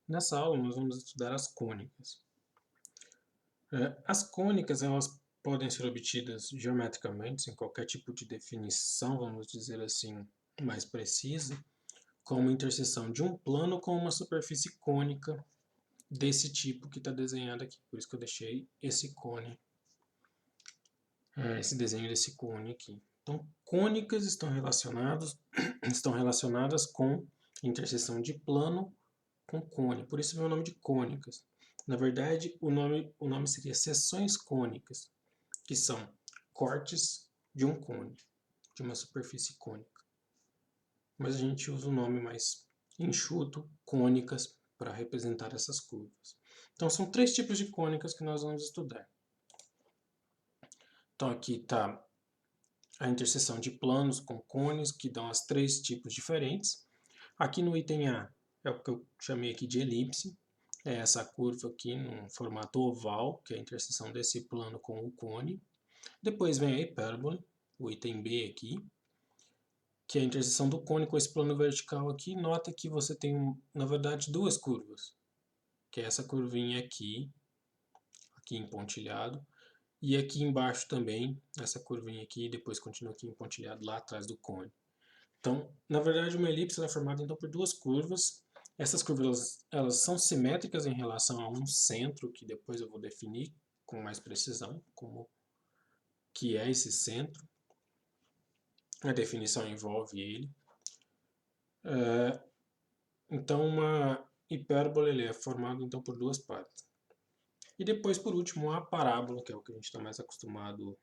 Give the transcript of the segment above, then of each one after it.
Nessa aula nós vamos estudar as cônicas. As cônicas elas podem ser obtidas geometricamente, sem qualquer tipo de definição, vamos dizer assim, mais precisa, como interseção de um plano com uma superfície cônica desse tipo que está desenhado aqui. Por isso que eu deixei esse cone, esse desenho desse cone aqui. Então, cônicas estão relacionadas com interseção de plano com cone, por isso vem o nome de cônicas. Na verdade, o nome seria seções cônicas, que são cortes de um cone, de uma superfície cônica. Mas a gente usa o nome mais enxuto, cônicas, para representar essas curvas. Então, são 3 tipos de cônicas que nós vamos estudar. Então, aqui está a interseção de planos com cones, que dão as 3 tipos diferentes. Aqui no item A, é o que eu chamei aqui de elipse, é essa curva aqui no formato oval, que é a interseção desse plano com o cone. Depois vem a hipérbole, o item B aqui, que é a interseção do cone com esse plano vertical aqui. Nota que você tem, na verdade, 2 curvas, que é essa curvinha aqui em pontilhado, e aqui embaixo também, essa curvinha aqui, e depois continua aqui em pontilhado lá atrás do cone. Então, na verdade, uma elipse é formada então por 2 curvas. Essas curvas elas são simétricas em relação a um centro, que depois eu vou definir com mais precisão, como que é esse centro. A definição envolve ele. Então, uma hipérbole é formada então, por 2 partes. E depois, por último, a parábola, que é o que a gente está mais acostumado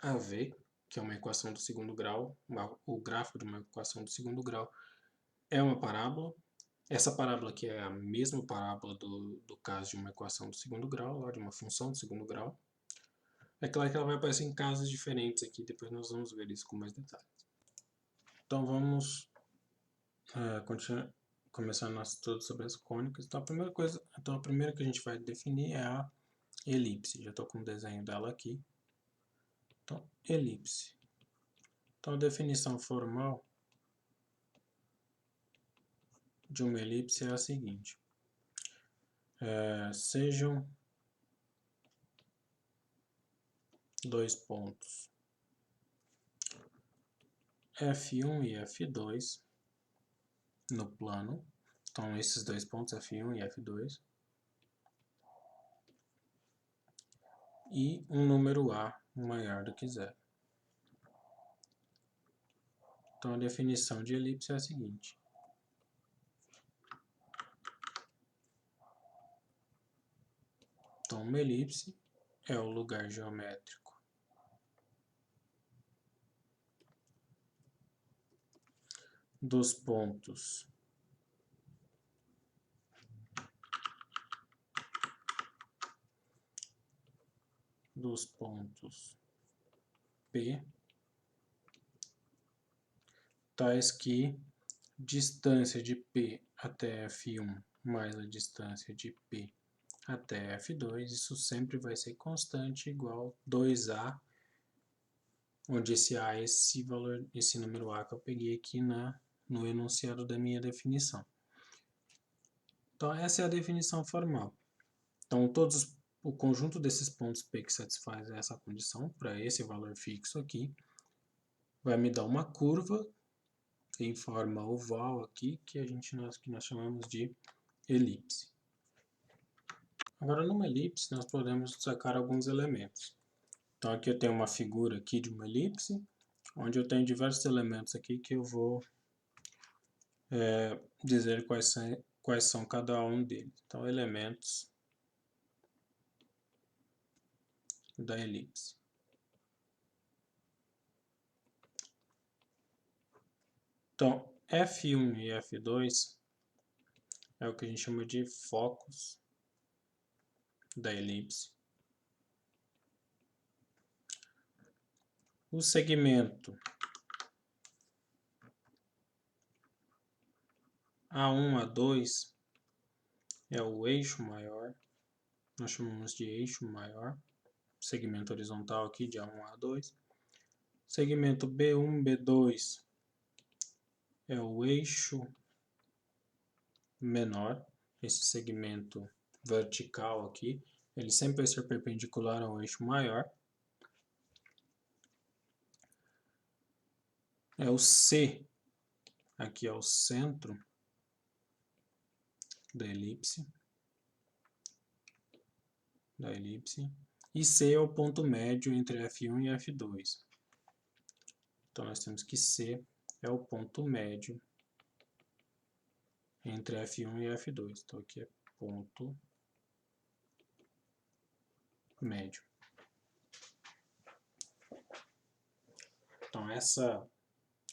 a ver, que é uma equação do segundo grau, o gráfico de uma equação do segundo grau é uma parábola. Essa parábola aqui é a mesma parábola do caso de uma equação do segundo grau, lá de uma função do segundo grau. É claro que ela vai aparecer em casos diferentes aqui, depois nós vamos ver isso com mais detalhes. Então vamos começar nosso estudo sobre as cônicas. Então a primeira que a gente vai definir é a elipse. Já estou com o desenho dela aqui. Então, elipse. Então a definição formal de uma elipse é a seguinte. Sejam 2 pontos F1 e F2 no plano. Então, esses 2 pontos, F1 e F2. E um número A maior do que zero. Então, a definição de elipse é a seguinte. Então, uma elipse é o lugar geométrico dos pontos P, tais que distância de P até F1 mais a distância de P até F2, isso sempre vai ser constante, igual 2A, onde esse A é esse número A que eu peguei aqui no enunciado da minha definição. Então, essa é a definição formal. Então, o conjunto desses pontos P que satisfaz essa condição, para esse valor fixo aqui, vai me dar uma curva em forma oval aqui, que nós chamamos de elipse. Agora, numa elipse, nós podemos destacar alguns elementos. Então, aqui eu tenho uma figura aqui de uma elipse, onde eu tenho diversos elementos aqui que eu vou dizer quais são cada um deles. Então, elementos da elipse. Então, F1 e F2 é o que a gente chama de focos da elipse. O segmento A1, A2 é o eixo maior, nós chamamos de eixo maior, segmento horizontal aqui de A1 a A2. Segmento B1, B2 é o eixo menor, esse segmento vertical aqui, ele sempre vai ser perpendicular ao eixo maior. É o C, aqui é o centro da elipse, e C é o ponto médio entre F1 e F2. Então nós temos que C é o ponto médio entre F1 e F2. Então aqui é ponto médio. Então essa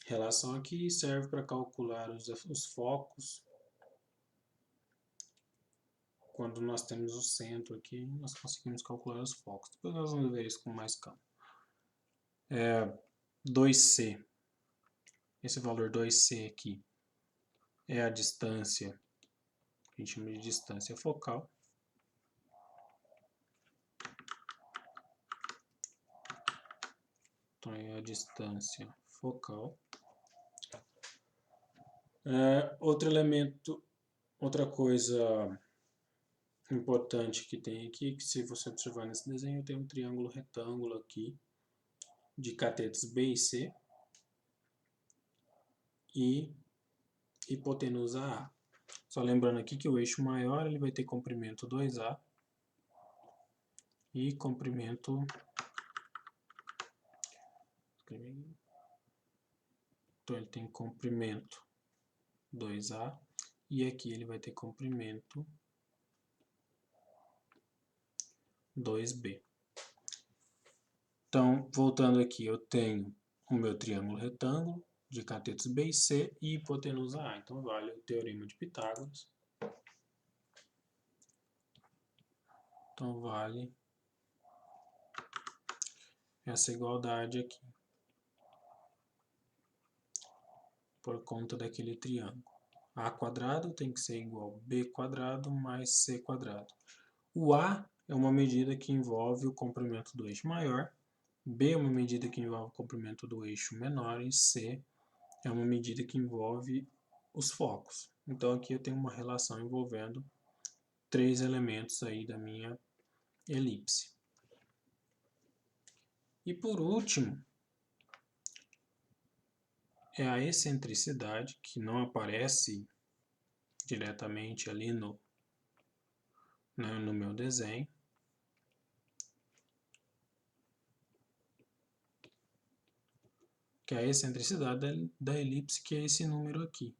relação aqui serve para calcular os focos. Quando nós temos o centro aqui, nós conseguimos calcular os focos. Depois nós vamos ver isso com mais calma. 2C. Esse valor 2C aqui é a distância, que a gente chama de distância focal. Então é a distância focal. Outro elemento, outra coisa importante que tem aqui, que se você observar nesse desenho, tem um triângulo retângulo aqui, de catetos B e C, e hipotenusa A. Só lembrando aqui que o eixo maior ele vai ter comprimento 2A e comprimento... Então ele tem comprimento 2A e aqui ele vai ter comprimento 2B. Então, voltando aqui, eu tenho o meu triângulo retângulo de catetos B e C e hipotenusa A. Então vale o teorema de Pitágoras. Então vale essa igualdade aqui, por conta daquele triângulo. A quadrado tem que ser igual a B quadrado mais C quadrado. O A é uma medida que envolve o comprimento do eixo maior, B é uma medida que envolve o comprimento do eixo menor e C é uma medida que envolve os focos. Então aqui eu tenho uma relação envolvendo 3 elementos aí da minha elipse. E por último, é a excentricidade, que não aparece diretamente ali no meu desenho. Que é a excentricidade da elipse, que é esse número aqui.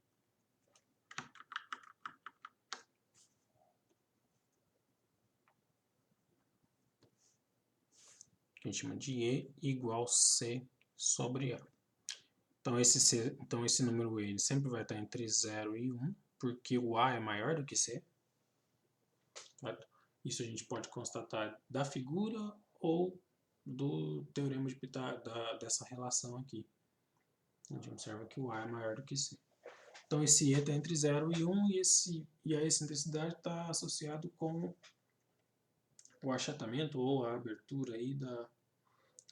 Que a gente chama de E igual C sobre A. Então esse número E ele sempre vai estar entre 0 e 1, porque o A é maior do que C. Certo? Isso a gente pode constatar da figura ou do teorema de Pitágoras, dessa relação aqui. A gente observa que o A é maior do que C. Então esse E está entre 0 e 1 e a excentricidade está associado com o achatamento ou a abertura aí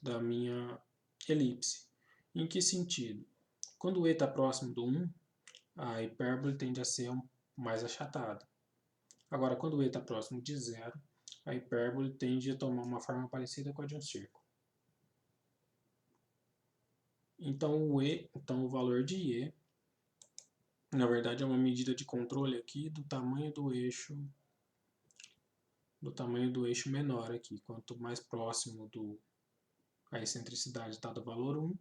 da minha elipse. Em que sentido? Quando o E está próximo do 1, a hipérbole tende a ser mais achatada. Agora, quando o E está próximo de 0, a hipérbole tende a tomar uma forma parecida com a de um círculo. Então o valor de E, na verdade, é uma medida de controle aqui do tamanho do eixo menor aqui. Quanto mais próximo a excentricidade está do valor 1,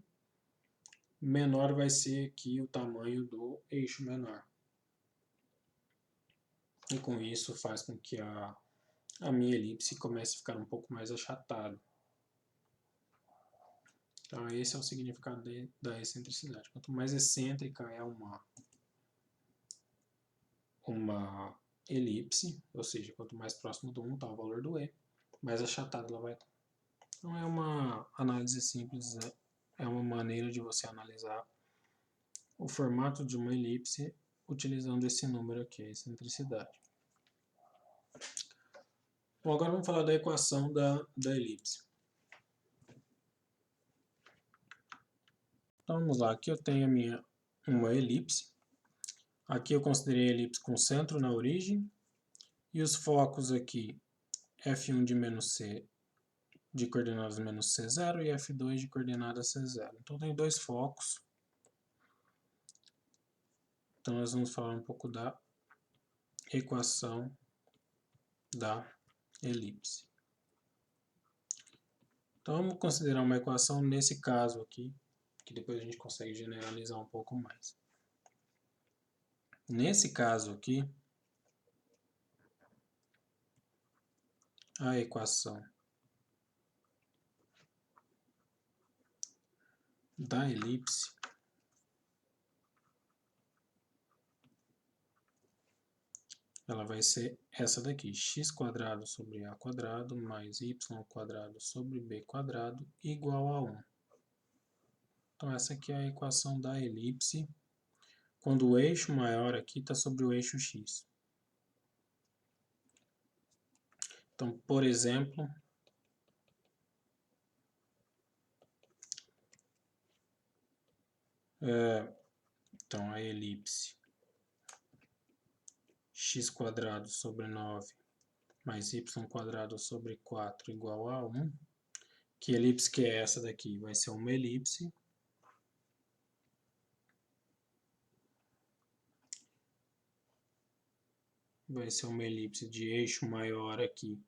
menor vai ser aqui o tamanho do eixo menor. E com isso faz com que a minha elipse comece a ficar um pouco mais achatada. Então esse é o significado da excentricidade. Quanto mais excêntrica é uma elipse, ou seja, quanto mais próximo do 1 está o valor do E, mais achatada ela vai estar. Então é uma análise simples, é uma maneira de você analisar o formato de uma elipse utilizando esse número aqui, a excentricidade. Bom, agora vamos falar da equação da elipse. Então vamos lá, aqui eu tenho uma elipse. Aqui eu considerei a elipse com centro na origem. E os focos aqui, F1 de menos C, de coordenadas menos C0 e F2 de coordenadas C0. Então tem dois focos. Então nós vamos falar um pouco da equação da elipse. Então vamos considerar uma equação nesse caso aqui, que depois a gente consegue generalizar um pouco mais. Nesse caso aqui, a equação da elipse ela vai ser essa daqui, x² sobre a² mais y² sobre b² igual a 1. Então essa aqui é a equação da elipse, quando o eixo maior aqui está sobre o eixo x. Então, por exemplo, então a elipse x² sobre 9 mais y² sobre 4 igual a 1. Que elipse que é essa daqui? Vai ser uma elipse de eixo maior aqui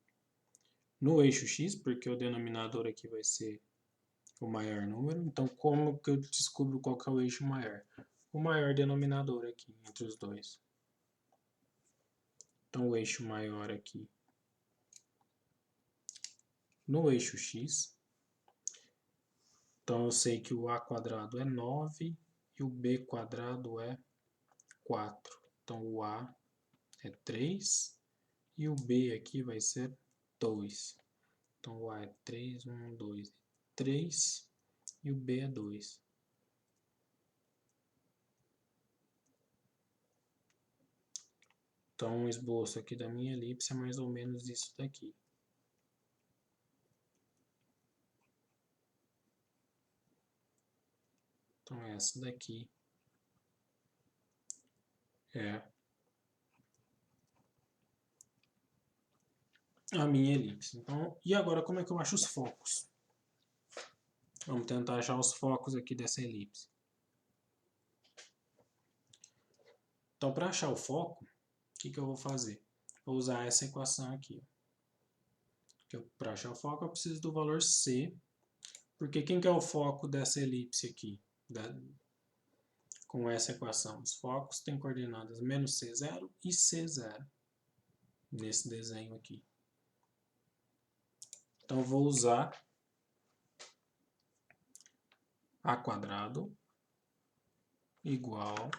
no eixo x, porque o denominador aqui vai ser o maior número. Então, como que eu descubro qual que é o eixo maior? O maior denominador aqui entre os dois. Então, o eixo maior aqui no eixo x. Então, eu sei que o a² é 9 e o b² é 4. Então, o a é 3 e o b aqui vai ser 2. Então, o a é 3, 1, 2, 3 e o b é 2. Então, o esboço aqui da minha elipse é mais ou menos isso daqui. Então, essa daqui é a minha elipse. Então, e agora como é que eu acho os focos? Vamos tentar achar os focos aqui dessa elipse. Então, para achar o foco, o que eu vou fazer? Vou usar essa equação aqui. Para achar o foco, eu preciso do valor C, porque quem que é o foco dessa elipse aqui? Com essa equação, os focos têm coordenadas menos C0 e C0, nesse desenho aqui. Então, eu vou usar a² igual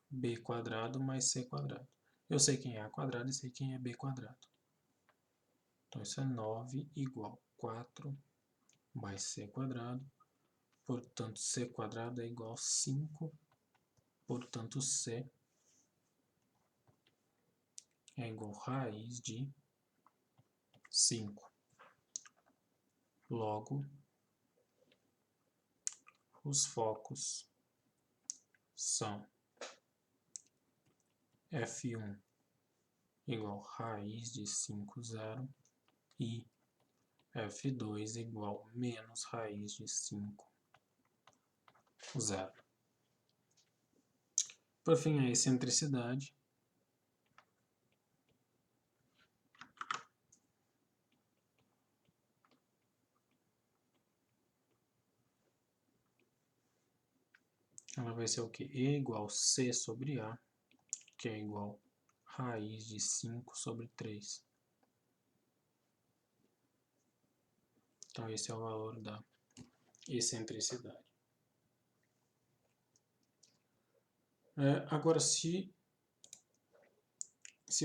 b² mais c². Eu sei quem é a² e sei quem é b². Então, isso é 9 igual 4 mais c². Portanto, c² é igual a 5. Portanto, c é igual a raiz de 5. Logo, os focos são F1 igual a raiz de 5, 0 e F2 igual a menos raiz de 5, 0. Por fim, a excentricidade ela vai ser o quê? E igual a C sobre A, que é igual a raiz de 5 sobre 3. Então, esse é o valor da excentricidade. Agora, se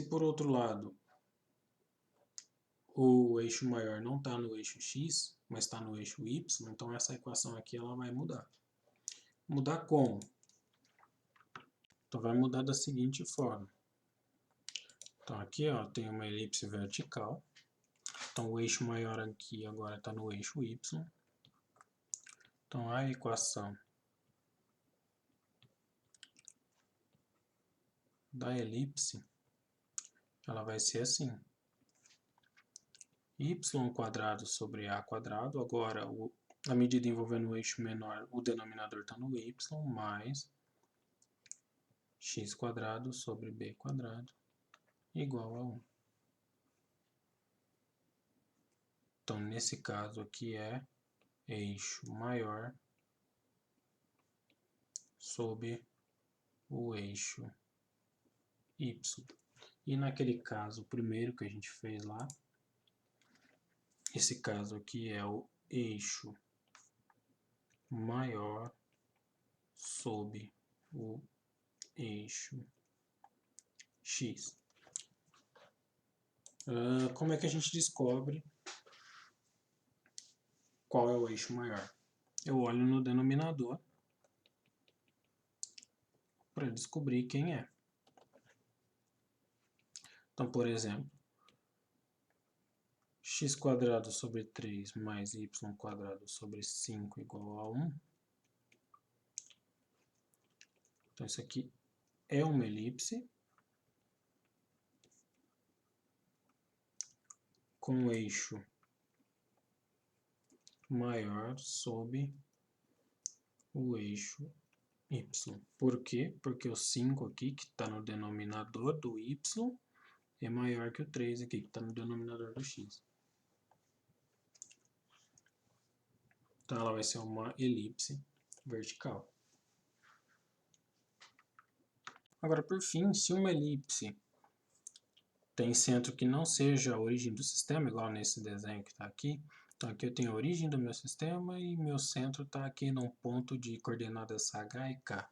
por outro lado o eixo maior não está no eixo x, mas está no eixo y, então essa equação aqui ela vai mudar. Mudar como? Então, vai mudar da seguinte forma. Então, aqui tem uma elipse vertical. Então, o eixo maior aqui agora está no eixo y. Então, a equação da elipse, ela vai ser assim. Y² sobre A², agora a medida envolvendo o eixo menor, o denominador está no y, mais x² sobre b² igual a 1. Então, nesse caso aqui é eixo maior sobre o eixo y. E naquele caso primeiro que a gente fez lá, esse caso aqui é o eixo maior sobre o eixo x. Como é que a gente descobre qual é o eixo maior? Eu olho no denominador para descobrir quem é. Então, por exemplo, x² sobre 3 mais y² sobre 5 igual a 1. Então, isso aqui é uma elipse com eixo maior sobre o eixo y. Por quê? Porque o 5 aqui, que está no denominador do y, é maior que o 3 aqui, que está no denominador do x. Então, ela vai ser uma elipse vertical. Agora, por fim, se uma elipse tem centro que não seja a origem do sistema, igual nesse desenho que está aqui, então aqui eu tenho a origem do meu sistema e meu centro está aqui num ponto de coordenadas H e K.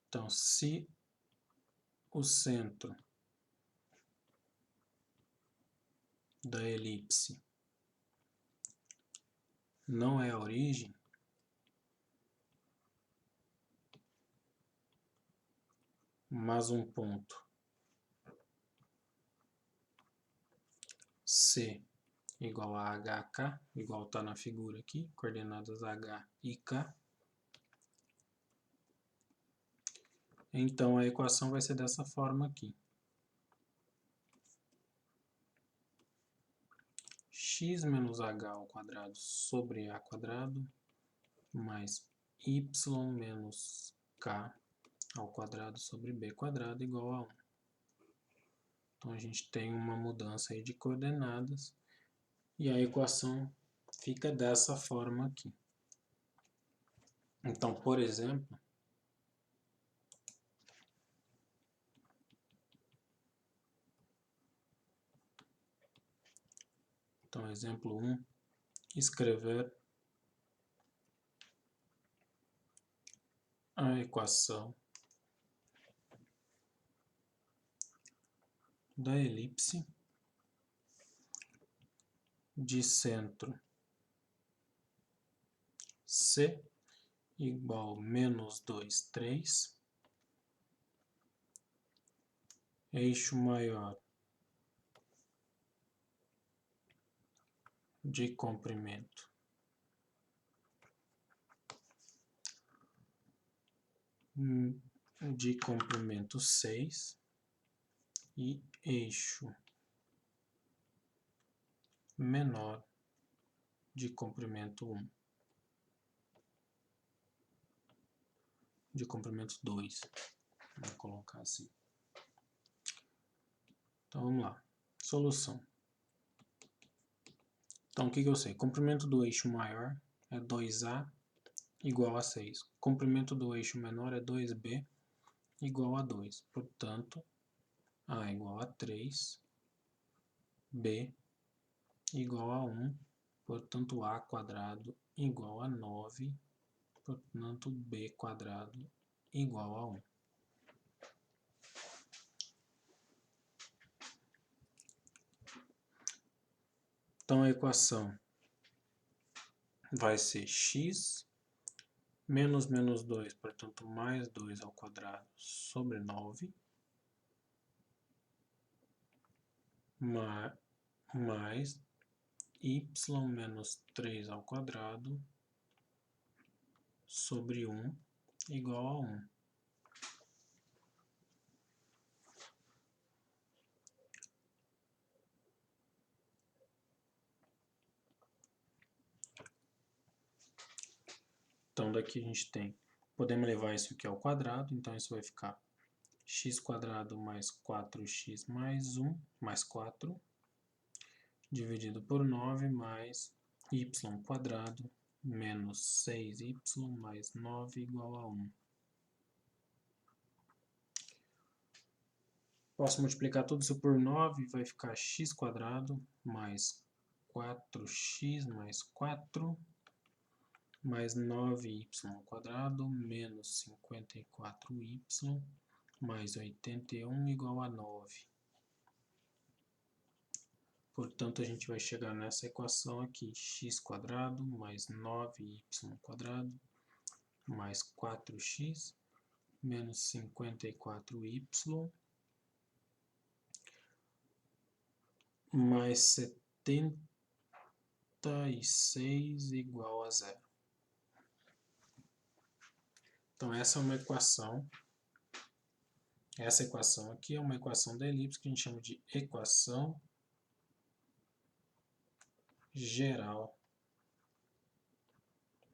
Então, se o centro da elipse não é a origem, mas um ponto C igual a HK, igual está na figura aqui, coordenadas H e K, então a equação vai ser dessa forma aqui. X menos h² sobre a² mais y menos k² sobre b² igual a 1. Então, a gente tem uma mudança aí de coordenadas e a equação fica dessa forma aqui. Então, por exemplo, exemplo 1, escrever a equação da elipse de centro C igual menos 2, 3, eixo maior de comprimento de comprimento 6 e eixo menor de comprimento 1, de comprimento 2, vou colocar assim. Então vamos lá, solução. Então o que eu sei? Comprimento do eixo maior é 2A igual a 6. Comprimento do eixo menor é 2B igual a 2. Portanto, A igual a 3, B igual a 1, portanto A² igual a 9, portanto B² igual a 1. Então a equação vai ser x menos 2, portanto mais 2² sobre 9, mais y menos 3² sobre 1 igual a 1. daqui a gente tem, podemos levar isso aqui ao quadrado, então isso vai ficar x² mais 4x mais 1, mais 4, dividido por 9, mais y² menos 6y mais 9 igual a 1. Posso multiplicar tudo isso por 9, vai ficar x² mais 4x mais 4, mais 9y² menos 54y mais 81 igual a 9. Portanto, a gente vai chegar nessa equação aqui, x² mais 9y² mais 4x menos 54y mais 76 igual a 0. Então, essa é uma equação. Essa equação aqui é uma equação da elipse que a gente chama de equação geral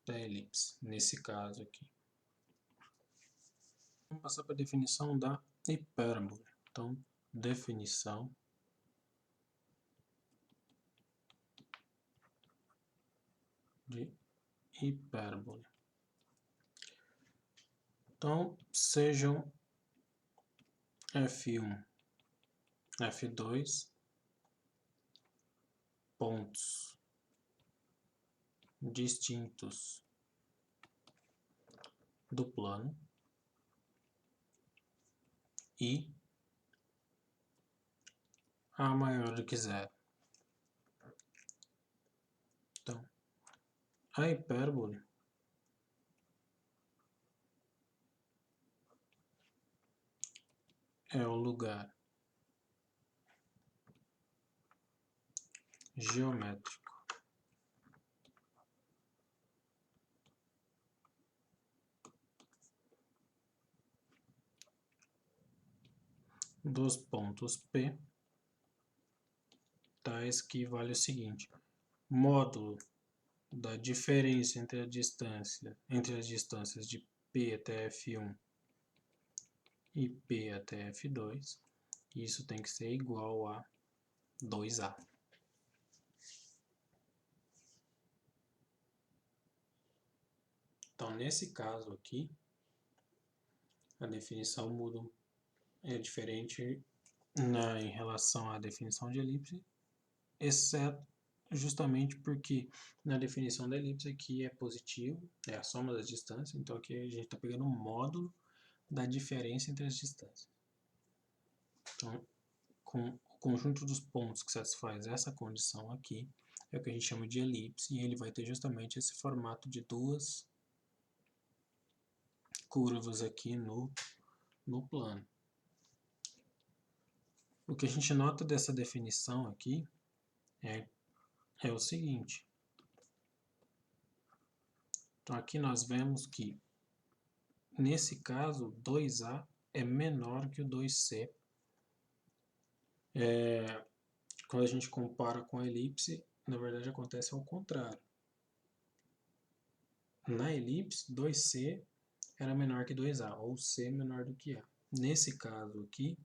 da elipse, nesse caso aqui. Vamos passar para a definição da hipérbole. Então, definição de hipérbole. Então, sejam F1, F2 pontos distintos do plano e A maior do que zero. Então, a hipérbole é o lugar geométrico dos pontos P, tais que vale o seguinte: módulo da diferença entre as distâncias de P até F1 e P até F2, isso tem que ser igual a 2A. Então, nesse caso aqui, a definição é diferente em relação à definição de elipse, exceto justamente porque na definição da elipse aqui é positivo, é a soma das distâncias, então aqui a gente está pegando um módulo da diferença entre as distâncias. Então, com o conjunto dos pontos que satisfaz essa condição aqui, é o que a gente chama de elipse, e ele vai ter justamente esse formato de duas curvas aqui no plano. O que a gente nota dessa definição aqui é o seguinte. Então aqui nós vemos que, nesse caso, 2A é menor que o 2C. Quando a gente compara com a elipse, na verdade acontece ao contrário. Na elipse, 2C era menor que 2A, ou C menor do que A. Nesse caso aqui,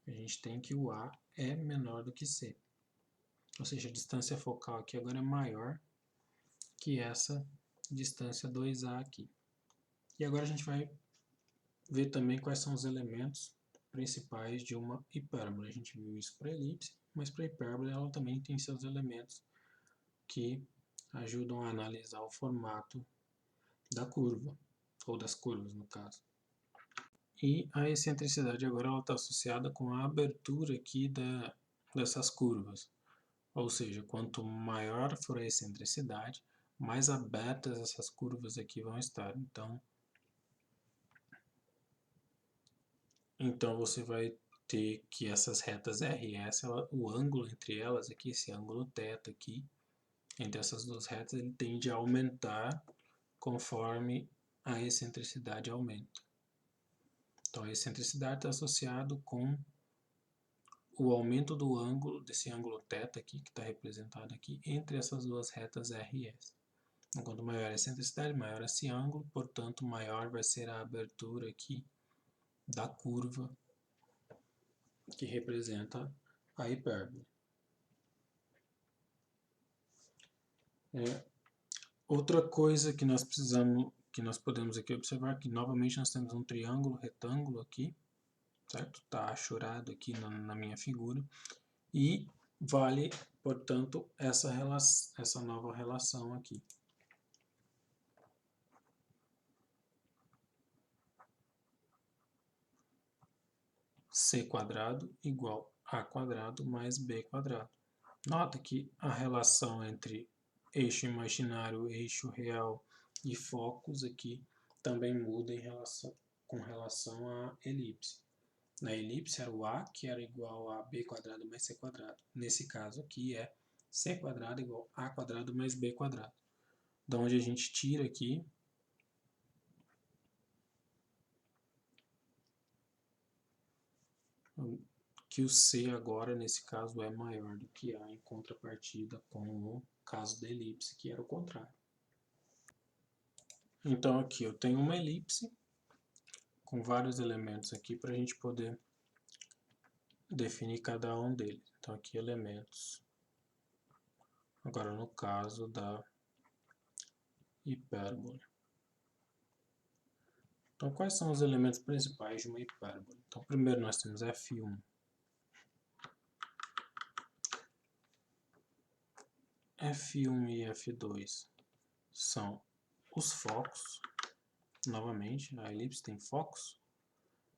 a gente tem que o A é menor do que C. Ou seja, a distância focal aqui agora é maior que essa distância 2A aqui. E agora a gente vai ver também quais são os elementos principais de uma hipérbole. A gente viu isso para a elipse, mas para a hipérbole ela também tem seus elementos que ajudam a analisar o formato da curva, ou das curvas no caso. E a excentricidade agora está associada com a abertura aqui dessas curvas. Ou seja, quanto maior for a excentricidade, mais abertas essas curvas aqui vão estar. Então você vai ter que essas retas RS, o ângulo entre elas aqui, esse ângulo θ aqui, entre essas duas retas, ele tende a aumentar conforme a excentricidade aumenta. Então a excentricidade está associado com o aumento do ângulo, desse ângulo θ aqui, que está representado aqui, entre essas duas retas RS. Quanto maior a excentricidade, maior esse ângulo, portanto, maior vai ser a abertura aqui da curva que representa a hipérbole. Outra coisa que nós podemos aqui observar, que novamente nós temos um triângulo retângulo aqui, certo? Está achurado aqui na minha figura, e vale, portanto, essa nova relação aqui. C² igual A² mais B². Nota que a relação entre eixo imaginário, eixo real e focos aqui também muda com relação à elipse. Na elipse era o A, que era igual a B² mais C². Nesse caso aqui é C² igual a A² mais B². Da onde a gente tira aqui que o C agora, nesse caso, é maior do que A, em contrapartida com o caso da elipse, que era o contrário. Então aqui eu tenho uma elipse com vários elementos aqui para a gente poder definir cada um deles. Então aqui elementos. Agora no caso da hipérbole. Então quais são os elementos principais de uma hipérbole? Então primeiro nós temos F1. F1 e F2 são os focos. Novamente, a elipse tem focos.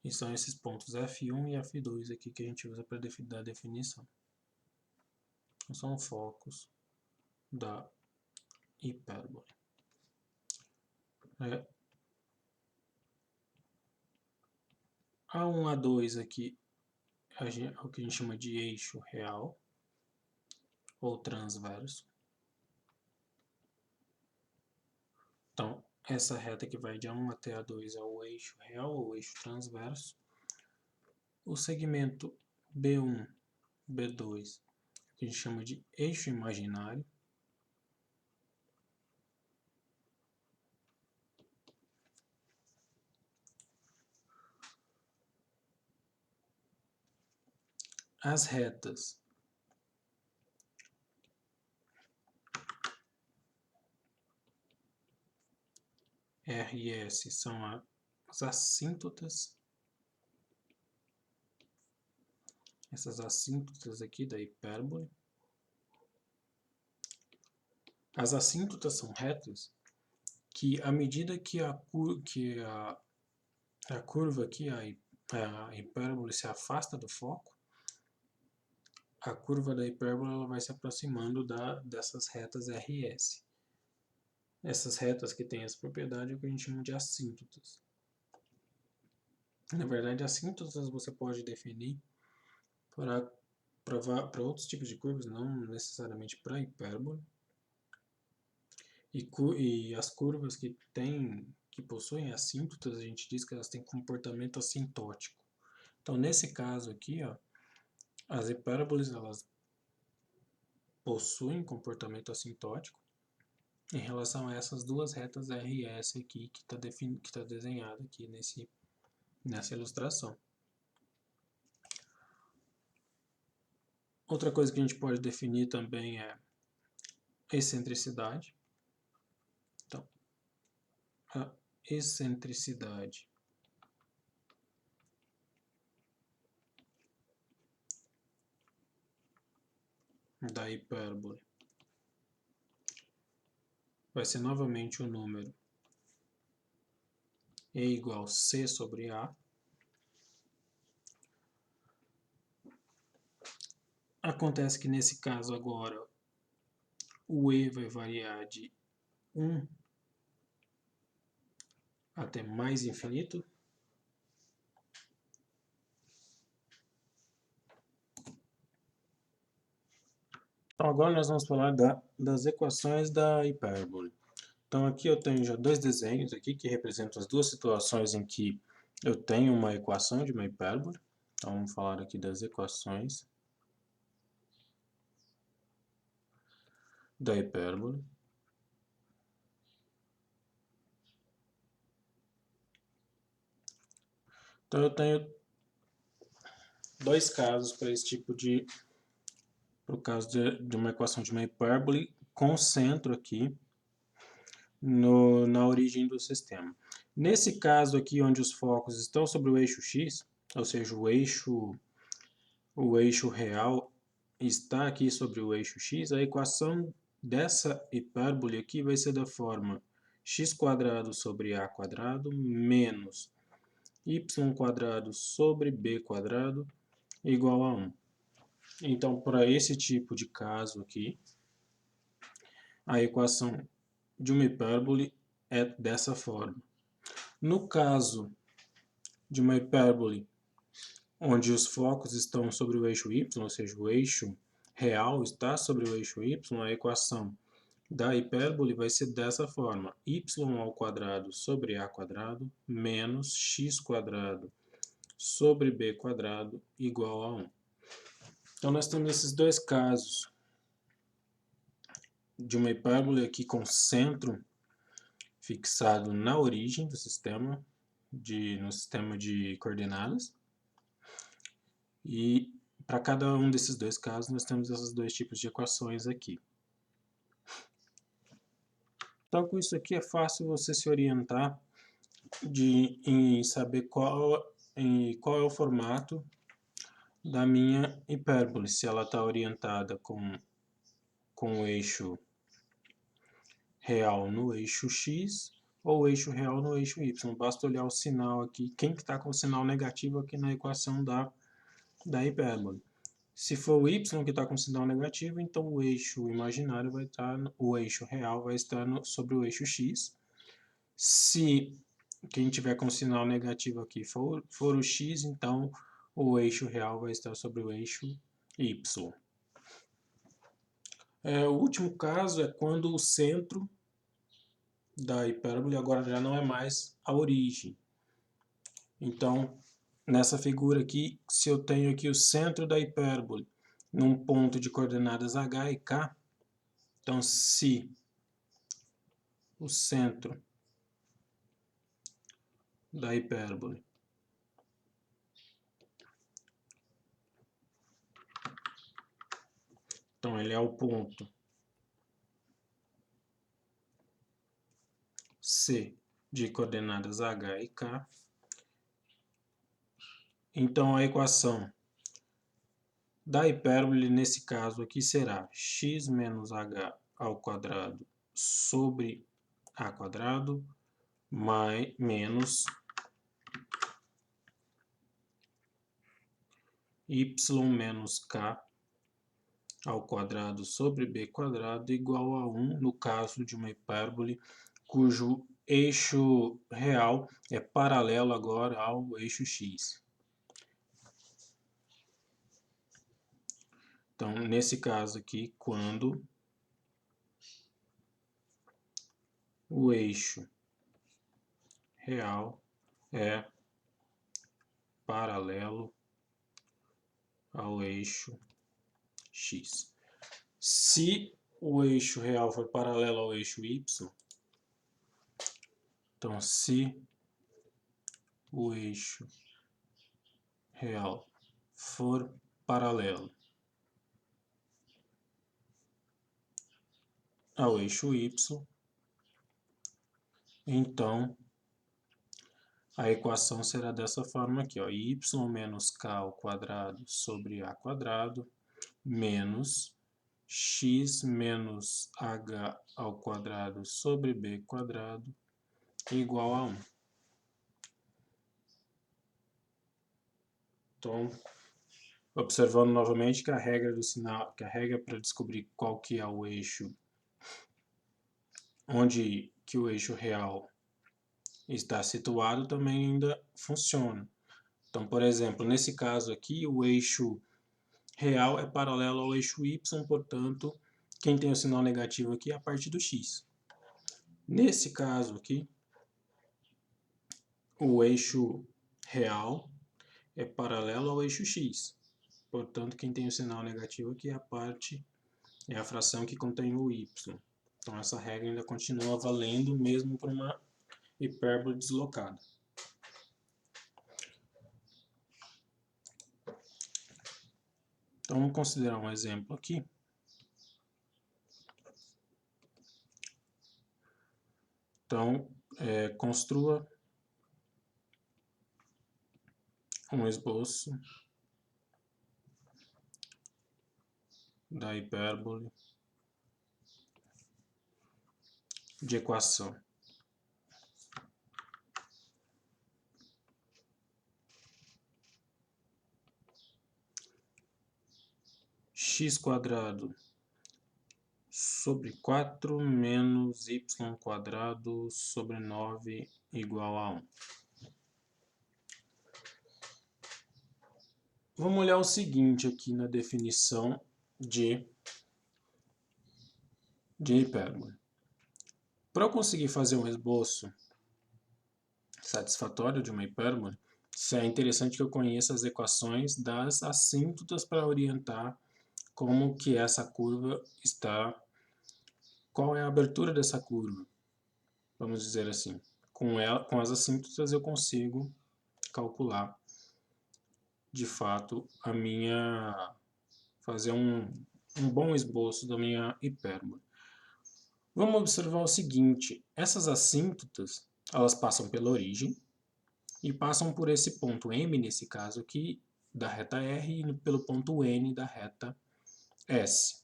E são esses pontos F1 e F2 aqui que a gente usa para dar a definição. Então, são focos da hipérbole. A1, A2 aqui é o que a gente chama de eixo real ou transverso. Então, essa reta que vai de A1 até A2 é o eixo real ou eixo transverso. O segmento B1, B2, que a gente chama de eixo imaginário. As retas R e S são as assíntotas. Essas assíntotas aqui da hipérbole. As assíntotas são retas que, à medida que a curva aqui, a hipérbole, se afasta do foco, a curva da hipérbole ela vai se aproximando dessas retas R e S. Essas retas que têm essa propriedade é o que a gente chama de assíntotas. Na verdade, assíntotas você pode definir para outros tipos de curvas, não necessariamente para hipérbole. E as curvas que possuem assíntotas, a gente diz que elas têm comportamento assintótico. Então, nesse caso aqui, ó, as hipérboles elas possuem comportamento assintótico em relação a essas duas retas R e S aqui que está desenhada aqui nessa ilustração. Outra coisa que a gente pode definir também é excentricidade. Então, a excentricidade da hipérbole vai ser novamente o número E igual C sobre A. Acontece que nesse caso agora o E vai variar de 1 até mais infinito. Então agora nós vamos falar das equações da hipérbole. Então aqui eu tenho já dois desenhos aqui que representam as duas situações em que eu tenho uma equação de uma hipérbole. Então vamos falar aqui das equações da hipérbole. Então eu tenho dois casos para esse tipo de... Para o caso de uma equação de uma hipérbole com centro aqui na origem do sistema. Nesse caso aqui, onde os focos estão sobre o eixo x, ou seja, o eixo real está aqui sobre o eixo x, a equação dessa hipérbole aqui vai ser da forma x² sobre a² menos y² sobre b² igual a 1. Então, para esse tipo de caso aqui, a equação de uma hipérbole é dessa forma. No caso de uma hipérbole onde os focos estão sobre o eixo y, ou seja, o eixo real está sobre o eixo y, a equação da hipérbole vai ser dessa forma: y² sobre a² menos x² sobre b² igual a 1. Então, nós temos esses dois casos de uma hipérbole aqui com centro fixado na origem do sistema, no sistema de coordenadas. E para cada um desses dois casos, nós temos esses dois tipos de equações aqui. Então, com isso aqui é fácil você se orientar em saber qual é o formato da minha hipérbole, se ela está orientada com o eixo real no eixo x ou o eixo real no eixo y. Basta olhar o sinal aqui, quem que está com o sinal negativo aqui na equação da hipérbole. Se for o y que está com sinal negativo, então o eixo imaginário vai estar, o eixo real vai estar sobre o eixo x. Se quem tiver com sinal negativo aqui for o x, então o eixo real vai estar sobre o eixo y. O último caso é quando o centro da hipérbole agora já não é mais a origem. Então, nessa figura aqui, se eu tenho aqui o centro da hipérbole num ponto de coordenadas h e k, então se o centro da hipérbole então ele é o ponto C de coordenadas h e k, então a equação da hipérbole nesse caso aqui será x menos h ao quadrado sobre a² menos y menos k ao quadrado sobre b² igual a 1, no caso de uma hipérbole cujo eixo real é paralelo agora ao eixo x. Então, nesse caso aqui, quando o eixo real é paralelo ao eixo x. Se o eixo real for paralelo ao eixo y, então se o eixo real for paralelo ao eixo y, então a equação será dessa forma aqui, ó, y menos k ao quadrado sobre a² menos x menos h ao quadrado sobre b² igual a 1. Então, observando novamente que a regra do sinal, que a regra para descobrir qual que é o eixo, onde que o eixo real está situado, também ainda funciona. Então, por exemplo, nesse caso aqui, o eixo real é paralelo ao eixo y, portanto, quem tem o sinal negativo aqui é a parte do x. Nesse caso aqui, o eixo real é paralelo ao eixo x. Portanto, quem tem o sinal negativo aqui é a fração que contém o y. Então, essa regra ainda continua valendo mesmo para uma hipérbole deslocada. Então, vamos considerar um exemplo aqui. Então, construa um esboço da hipérbole de equação x² sobre 4 menos y² sobre 9 igual a 1. Vamos olhar o seguinte aqui na definição de hipérbole. Para eu conseguir fazer um esboço satisfatório de uma hipérbole, é interessante que eu conheça as equações das assíntotas para orientar como que essa curva está, qual é a abertura dessa curva, vamos dizer assim. Com as assíntotas eu consigo calcular, de fato, fazer um bom esboço da minha hipérbole. Vamos observar o seguinte, essas assíntotas, elas passam pela origem e passam por esse ponto M, nesse caso aqui, da reta R, e pelo ponto N da reta S.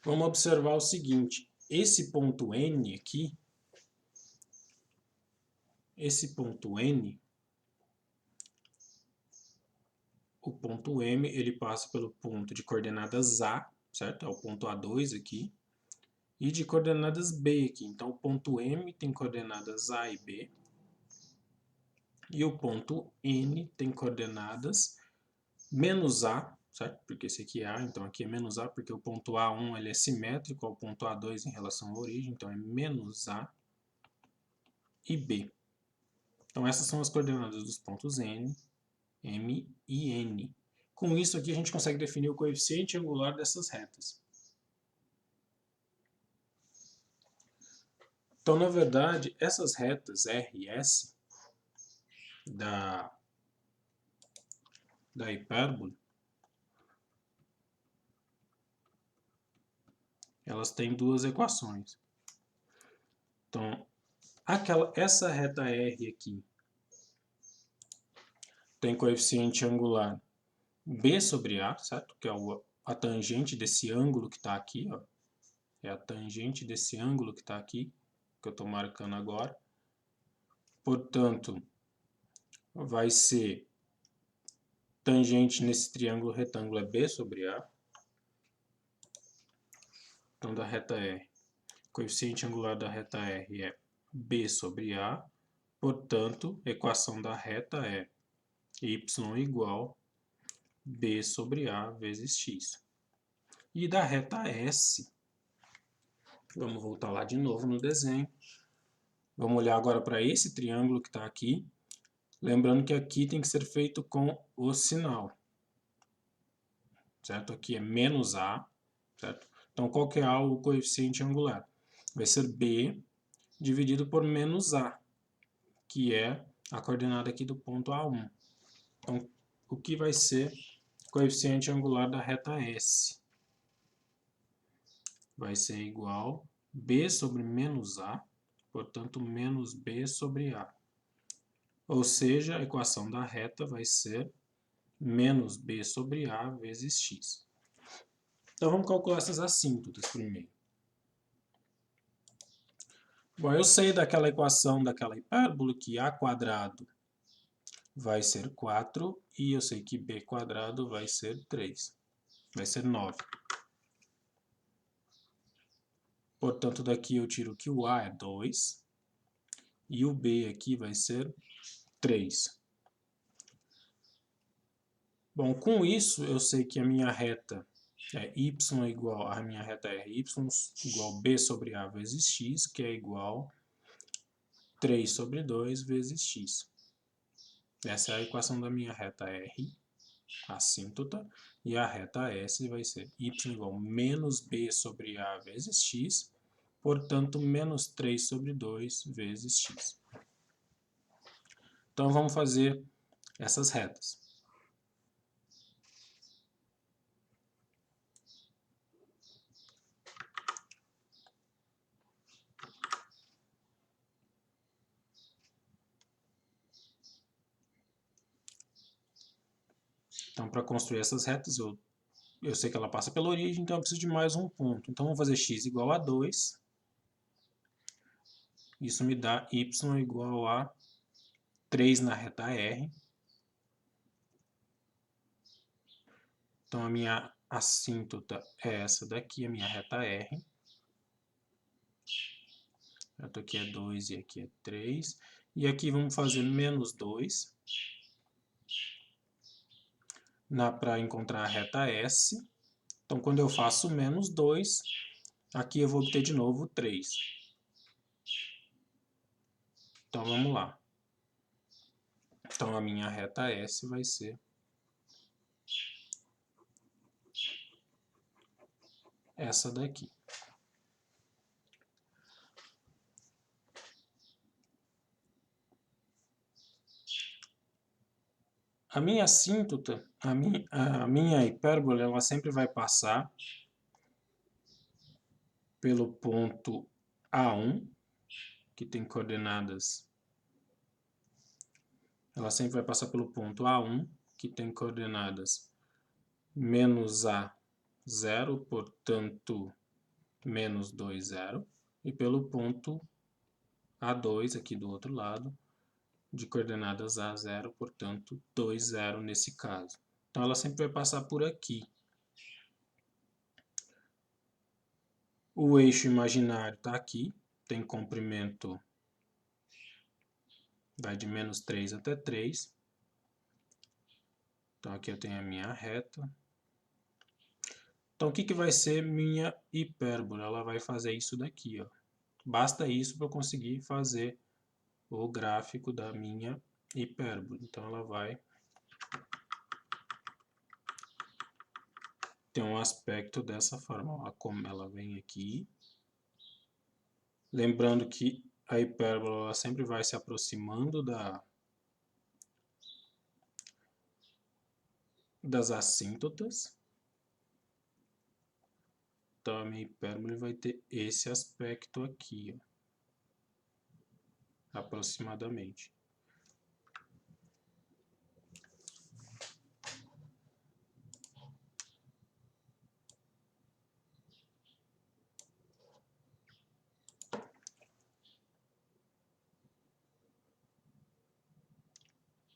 Vamos observar o seguinte, esse ponto N aqui, o ponto M, ele passa pelo ponto de coordenadas A, certo? É o ponto A2 aqui, e de coordenadas B aqui. Então, o ponto M tem coordenadas A e B, e o ponto N tem coordenadas menos A, certo? Porque esse aqui é A, então aqui é menos A, porque o ponto A1 ele é simétrico ao ponto A2 em relação à origem, então é menos A e B. Então essas são as coordenadas dos pontos N, M e N. Com isso aqui a gente consegue definir o coeficiente angular dessas retas. Então, na verdade, essas retas R e S da hipérbole, elas têm duas equações. Então, essa reta R aqui tem coeficiente angular B sobre A, certo? Que é a tangente desse ângulo que está aqui, ó. É a tangente desse ângulo que está aqui, que eu estou marcando agora. Portanto, vai ser tangente nesse triângulo retângulo é B sobre A. Então, da reta R, coeficiente angular da reta R é B sobre A. Portanto, equação da reta é y igual B sobre A vezes x. E da reta S, vamos voltar lá de novo no desenho. Vamos olhar agora para esse triângulo que está aqui. Lembrando que aqui tem que ser feito com o sinal. Certo? Aqui é menos A. Certo? Então, qual que é o coeficiente angular? Vai ser B dividido por menos A, que é a coordenada aqui do ponto A1. Então, o que vai ser o coeficiente angular da reta S? Vai ser igual a B sobre menos A, portanto, menos B sobre A. Ou seja, a equação da reta vai ser menos B sobre A vezes x. Então, vamos calcular essas assíntotas primeiro. Bom, eu sei daquela equação daquela hipérbole que A² vai ser 4 e eu sei que B² vai ser 3. Vai ser 9. Portanto, daqui eu tiro que o A é 2 e o B aqui vai ser 3. Bom, com isso eu sei que a minha reta é y igual, a minha reta é y igual B sobre A vezes x, que é igual 3 sobre 2 vezes x. Essa é a equação da minha reta R, assíntota, e a reta S vai ser y igual menos B sobre A vezes x, portanto, menos 3 sobre 2 vezes x. Então, vamos fazer essas retas. Então, para construir essas retas, eu sei que ela passa pela origem, então eu preciso de mais um ponto. Então, vamos fazer x igual a 2. Isso me dá y igual a 3 na reta R. Então, a minha assíntota é essa daqui, a minha reta R. Aqui é 2 e aqui é 3. E aqui vamos fazer menos 2 para encontrar a reta S. Então, quando eu faço menos 2, aqui eu vou obter de novo 3. Então, vamos lá. Então, a minha reta S vai ser essa daqui. A minha assíntota, a minha hipérbole, ela sempre vai passar pelo ponto A1, que tem coordenadas. Ela sempre vai passar pelo ponto A1, que tem coordenadas menos A, 0, portanto, menos 2, 0. E pelo ponto A2, aqui do outro lado, de coordenadas A, 0, portanto, 2, 0 nesse caso. Então, ela sempre vai passar por aqui. O eixo imaginário está aqui, tem comprimento, vai de menos 3 até 3. Então, aqui eu tenho a minha reta. Então, o que vai ser minha hipérbole? Ela vai fazer isso daqui, ó. Basta isso para eu conseguir fazer o gráfico da minha hipérbole. Então, ela vai ter um aspecto dessa forma. Ó, como ela vem aqui. Lembrando que a hipérbole ela sempre vai se aproximando das assíntotas. Então, a minha hipérbole vai ter esse aspecto aqui, ó, aproximadamente.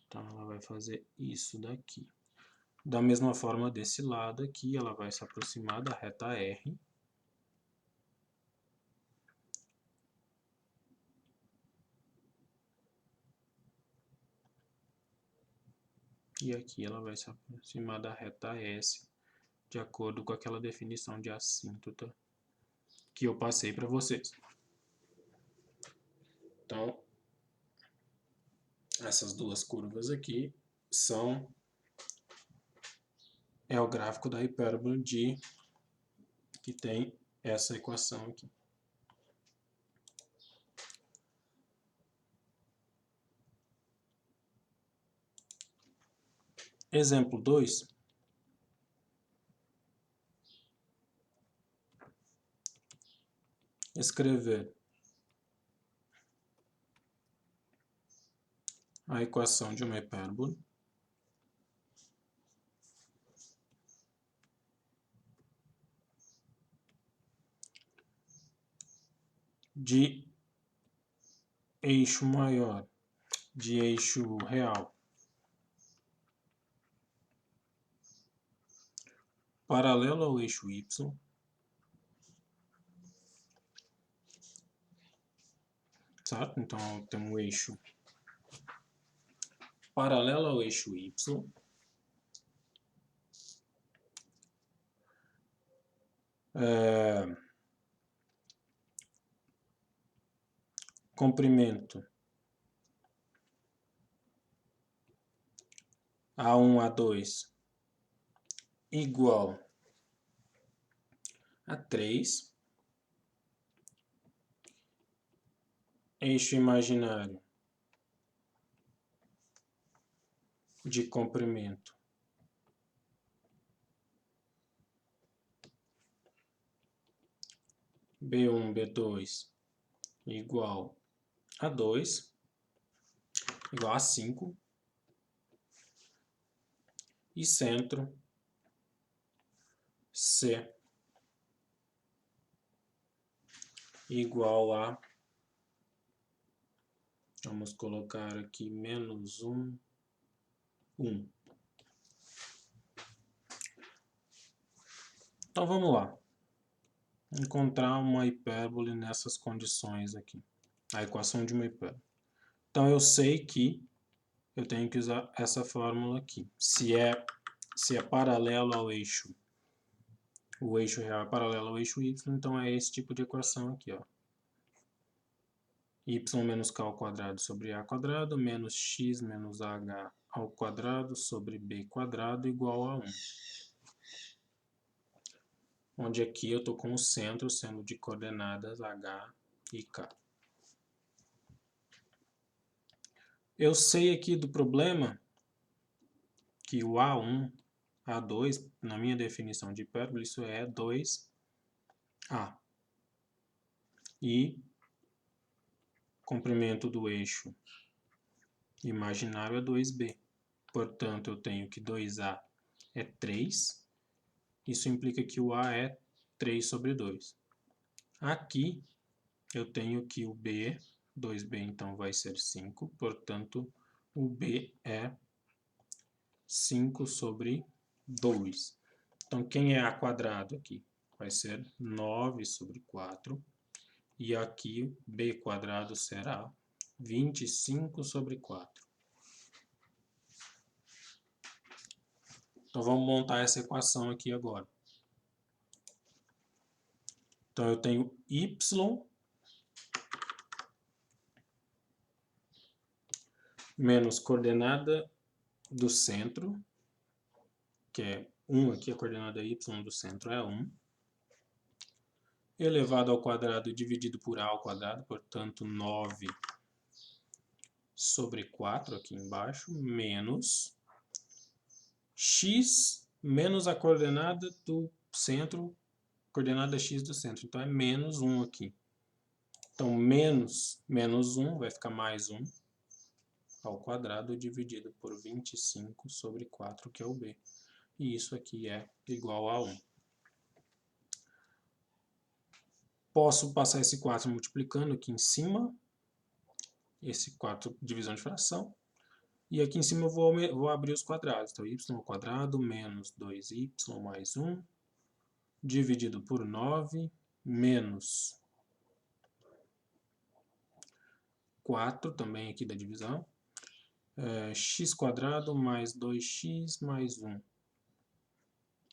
Então, ela vai fazer isso daqui. Da mesma forma, desse lado aqui, ela vai se aproximar da reta R. E aqui ela vai se aproximar da reta S, de acordo com aquela definição de assíntota que eu passei para vocês. Então, essas duas curvas aqui é o gráfico da hipérbole que tem essa equação aqui. Exemplo 2. Escrever a equação de uma hipérbole de eixo maior, de eixo real, paralelo ao eixo y, certo? Então, tem um eixo paralelo ao eixo y, comprimento A1, A2 igual a 3, eixo imaginário de comprimento B1, B2 igual a 2, igual a 5. e centro C igual a, vamos colocar aqui menos 1, 1. Então vamos lá, encontrar uma hipérbole nessas condições aqui, a equação de uma hipérbole. Então eu sei que eu tenho que usar essa fórmula aqui. Se é paralelo ao eixo, o eixo real é paralelo ao eixo y, então é esse tipo de equação aqui, ó. Y menos k ao quadrado sobre a quadrado menos x menos h ao quadrado sobre b quadrado igual a 1. Onde aqui eu estou com o centro sendo de coordenadas h e k. Eu sei aqui do problema que o A1, A2, na minha definição de hipérbole, isso é 2A. E comprimento do eixo imaginário é 2B. Portanto, eu tenho que 2A é 3. Isso implica que o A é 3 sobre 2. Aqui, eu tenho que o B, 2B então vai ser 5. Portanto, o B é 5 sobre 2. Então, quem é A quadrado aqui? Vai ser 9 sobre 4. E aqui, B quadrado será 25 sobre 4. Então, vamos montar essa equação aqui agora. Então, eu tenho y menos coordenada do centro, que é 1 aqui, a coordenada y do centro é 1, elevado ao quadrado dividido por a ao quadrado, portanto, 9 sobre 4 aqui embaixo, menos x menos a coordenada do centro, coordenada x do centro. Então, é menos 1 aqui. Então, menos 1 vai ficar mais 1 ao quadrado dividido por 25 sobre 4, que é o b. E isso aqui é igual a 1. Posso passar esse 4 multiplicando aqui em cima, esse 4 divisão de fração, e aqui em cima eu vou abrir os quadrados. Então, y ao quadrado menos 2y mais 1, dividido por 9, menos 4, também aqui da divisão, x quadrado mais 2x mais 1,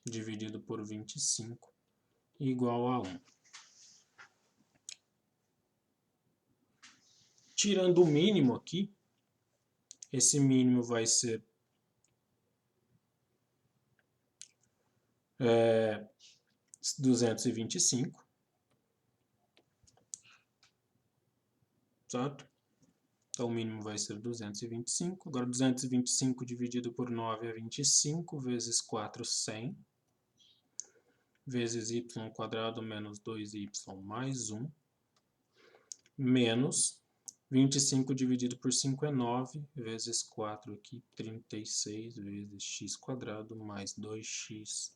dividido por 25, igual a 1. Tirando o mínimo aqui, esse mínimo vai ser 225, certo? Então, o mínimo vai ser 225. Agora, 225 dividido por 9 é 25, vezes 4, 100. Vezes y ao quadrado menos 2y mais 1. Menos 25 dividido por 5 é 9, vezes 4 aqui, 36, vezes x quadrado mais 2x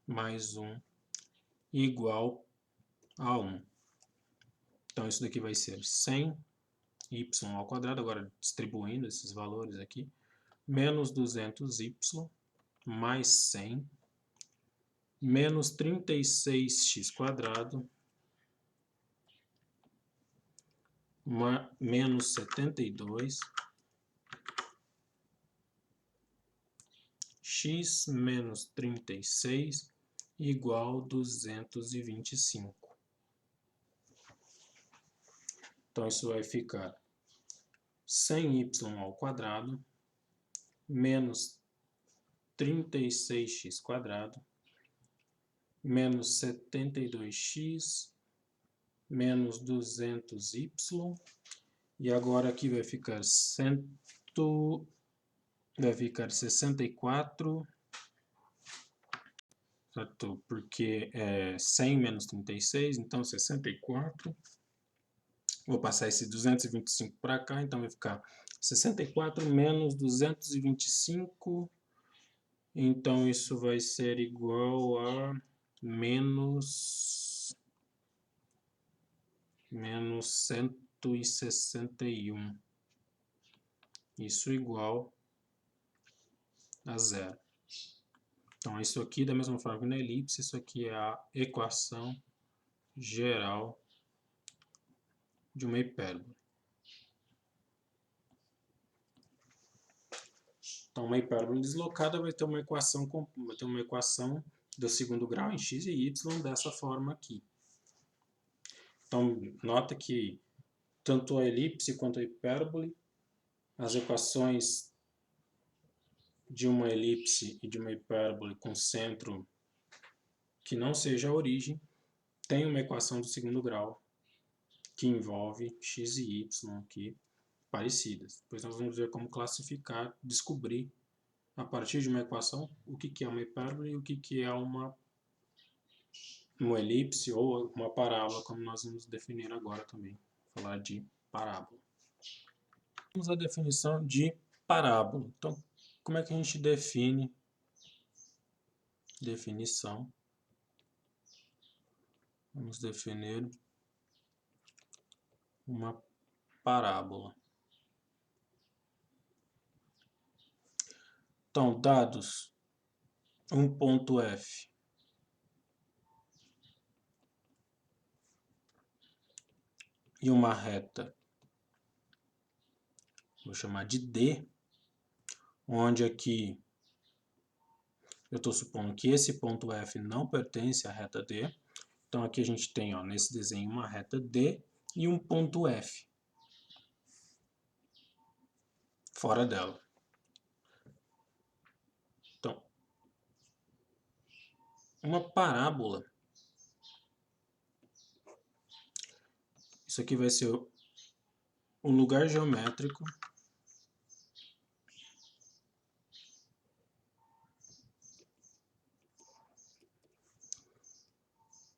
mais 1, igual a 1. Então, isso daqui vai ser 100 y ao quadrado, agora distribuindo esses valores aqui, menos 200y mais 100, menos 36x quadrado, menos 72, x menos 36 igual 225. Então, isso vai ficar 100y ao quadrado menos 36x quadrado menos 72x menos 200y, e agora aqui vai ficar 64, certo? Porque é 100 menos 36, então 64. Vou passar esse 225 para cá, então vai ficar 64 menos 225 Então, isso vai ser igual a menos 161. Isso igual a zero. Então, isso aqui, da mesma forma que na elipse, isso aqui é a equação geral de uma hipérbole. Então, uma hipérbole deslocada vai ter uma equação do segundo grau em x e y dessa forma aqui. Então, nota que tanto a elipse quanto a hipérbole, as equações de uma elipse e de uma hipérbole com centro que não seja a origem, tem uma equação do segundo grau que envolve x e y aqui parecidas. Depois nós vamos ver como classificar, descobrir a partir de uma equação o que é uma hipérbole e o que é uma elipse ou uma parábola, como nós vamos definir agora também. Falar de parábola. Vamos à definição de parábola. Então, como é que a gente define? Definição. Vamos definir uma parábola. Então, dados um ponto F e uma reta, vou chamar de D, onde aqui eu estou supondo que esse ponto F não pertence à reta D. Então aqui a gente tem, ó, nesse desenho, uma reta D e um ponto F fora dela. Então, uma parábola, isso aqui vai ser o lugar geométrico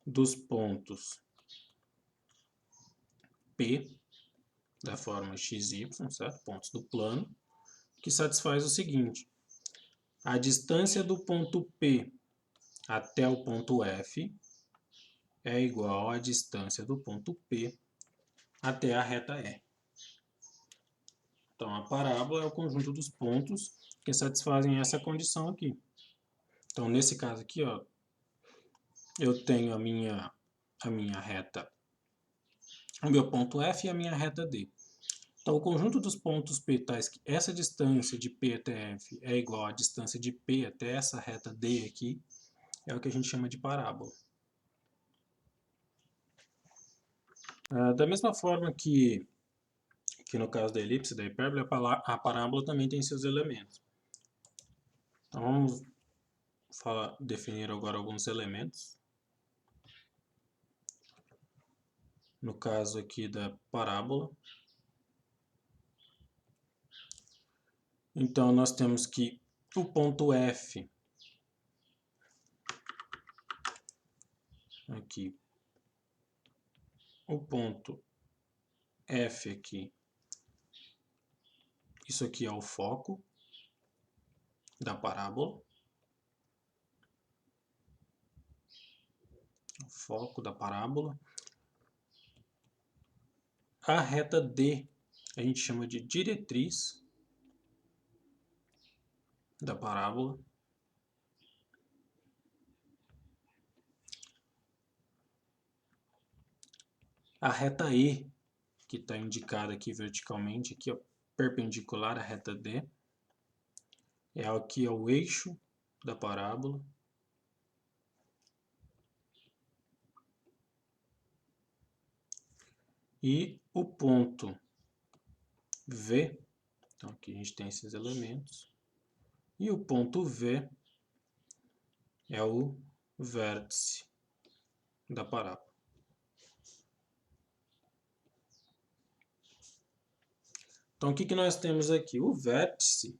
dos pontos P, da forma XY, certo? Pontos do plano, que satisfaz o seguinte: a distância do ponto P até o ponto F é igual à distância do ponto P até a reta E. Então, a parábola é o conjunto dos pontos que satisfazem essa condição aqui. Então, nesse caso aqui, ó, eu tenho a minha reta, o meu ponto F e a minha reta D. Então, o conjunto dos pontos P tais que essa distância de P até F é igual à distância de P até essa reta D aqui, é o que a gente chama de parábola. Da mesma forma que no caso da elipse, da hipérbole, a parábola também tem seus elementos. Então, vamos definir agora alguns elementos. No caso aqui da parábola. Então, nós temos que o ponto F, aqui, o ponto F aqui, isso aqui é o foco da parábola. O foco da parábola. A reta D a gente chama de diretriz da parábola. A reta E, que está indicada aqui verticalmente, aqui, ó, perpendicular à reta D, aqui é o eixo da parábola. E o ponto V, então aqui a gente tem esses elementos, e o ponto V é o vértice da parábola. Então o que nós temos aqui? O vértice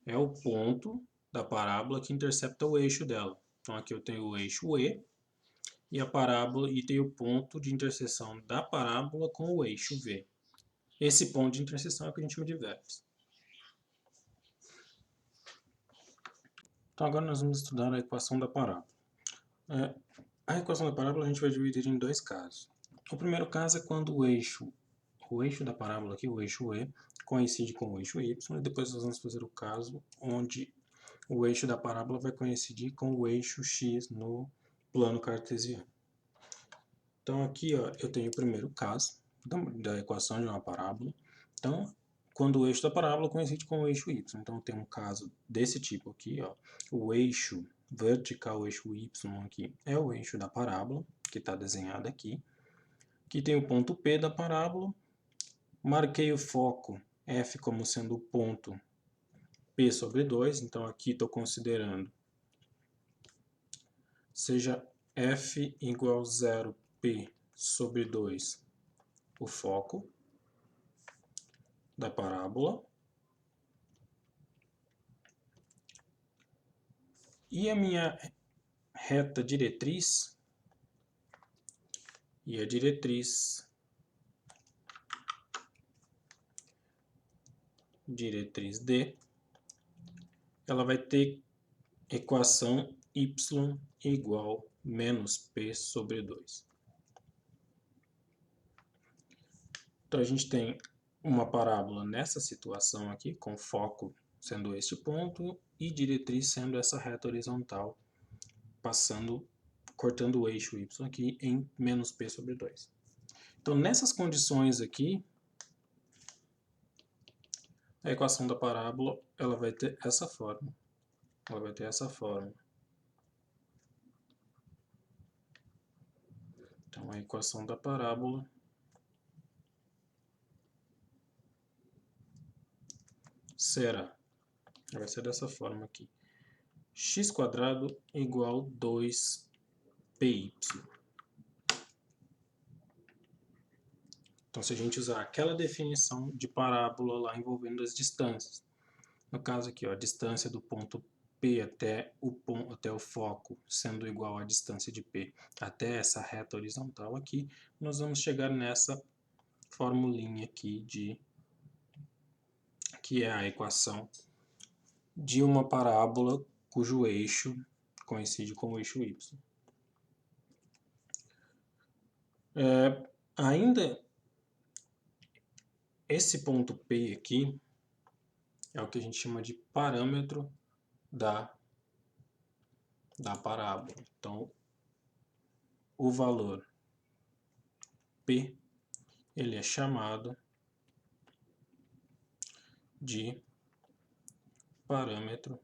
é o ponto da parábola que intercepta o eixo dela. Então aqui eu tenho o eixo E e a parábola e tem o ponto de interseção da parábola com o eixo V. Esse ponto de interseção é o que a gente chama de vértice. Então agora nós vamos estudar a equação da parábola. A equação da parábola a gente vai dividir em dois casos. O primeiro caso é quando o eixo da parábola aqui, o eixo E, coincide com o eixo Y, e depois nós vamos fazer o caso onde o eixo da parábola vai coincidir com o eixo X no plano cartesiano. Então aqui ó, eu tenho o primeiro caso da equação de uma parábola. Então, quando o eixo da parábola coincide com o eixo Y. Então eu tenho um caso desse tipo aqui, ó, o eixo vertical, o eixo Y aqui, é o eixo da parábola, que está desenhado aqui. Aqui tem o ponto P da parábola. Marquei o foco F como sendo o ponto P sobre 2, então aqui estou considerando seja F igual a 0, P sobre 2, o foco da parábola. E a minha reta diretriz, diretriz D, ela vai ter equação y igual menos p sobre 2. Então a gente tem uma parábola nessa situação aqui, com foco sendo este ponto e diretriz sendo essa reta horizontal, cortando o eixo y aqui em menos p sobre 2. Então nessas condições aqui, a equação da parábola ela vai ter essa forma. Então a equação da parábola vai ser dessa forma aqui. x² igual 2πy. Então se a gente usar aquela definição de parábola lá envolvendo as distâncias, no caso aqui, ó, a distância do ponto P até o foco sendo igual à distância de P até essa reta horizontal aqui, nós vamos chegar nessa formulinha aqui que é a equação de uma parábola cujo eixo coincide com o eixo Y. Ainda esse ponto P aqui é o que a gente chama de parâmetro da parábola. Então, o valor P ele é chamado de parâmetro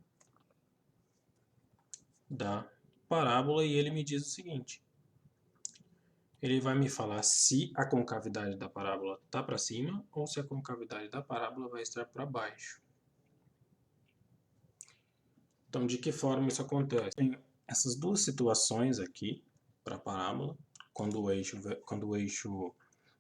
da parábola e ele me diz o seguinte: ele vai me falar se a concavidade da parábola está para cima ou se a concavidade da parábola vai estar para baixo. Então, de que forma isso acontece? Tem essas duas situações aqui para a parábola, quando o eixo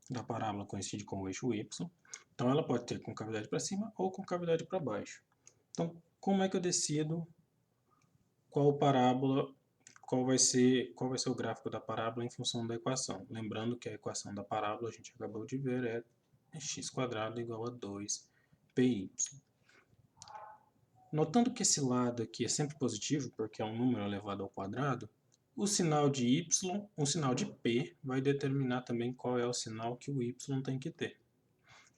da parábola coincide com o eixo Y. Então, ela pode ter concavidade para cima ou concavidade para baixo. Então, como é que eu decido qual vai ser o gráfico da parábola em função da equação? Lembrando que a equação da parábola, a gente acabou de ver, é x² igual a 2πy. Notando que esse lado aqui é sempre positivo, porque é um número elevado ao quadrado, o sinal de y, o sinal de p, vai determinar também qual é o sinal que o y tem que ter.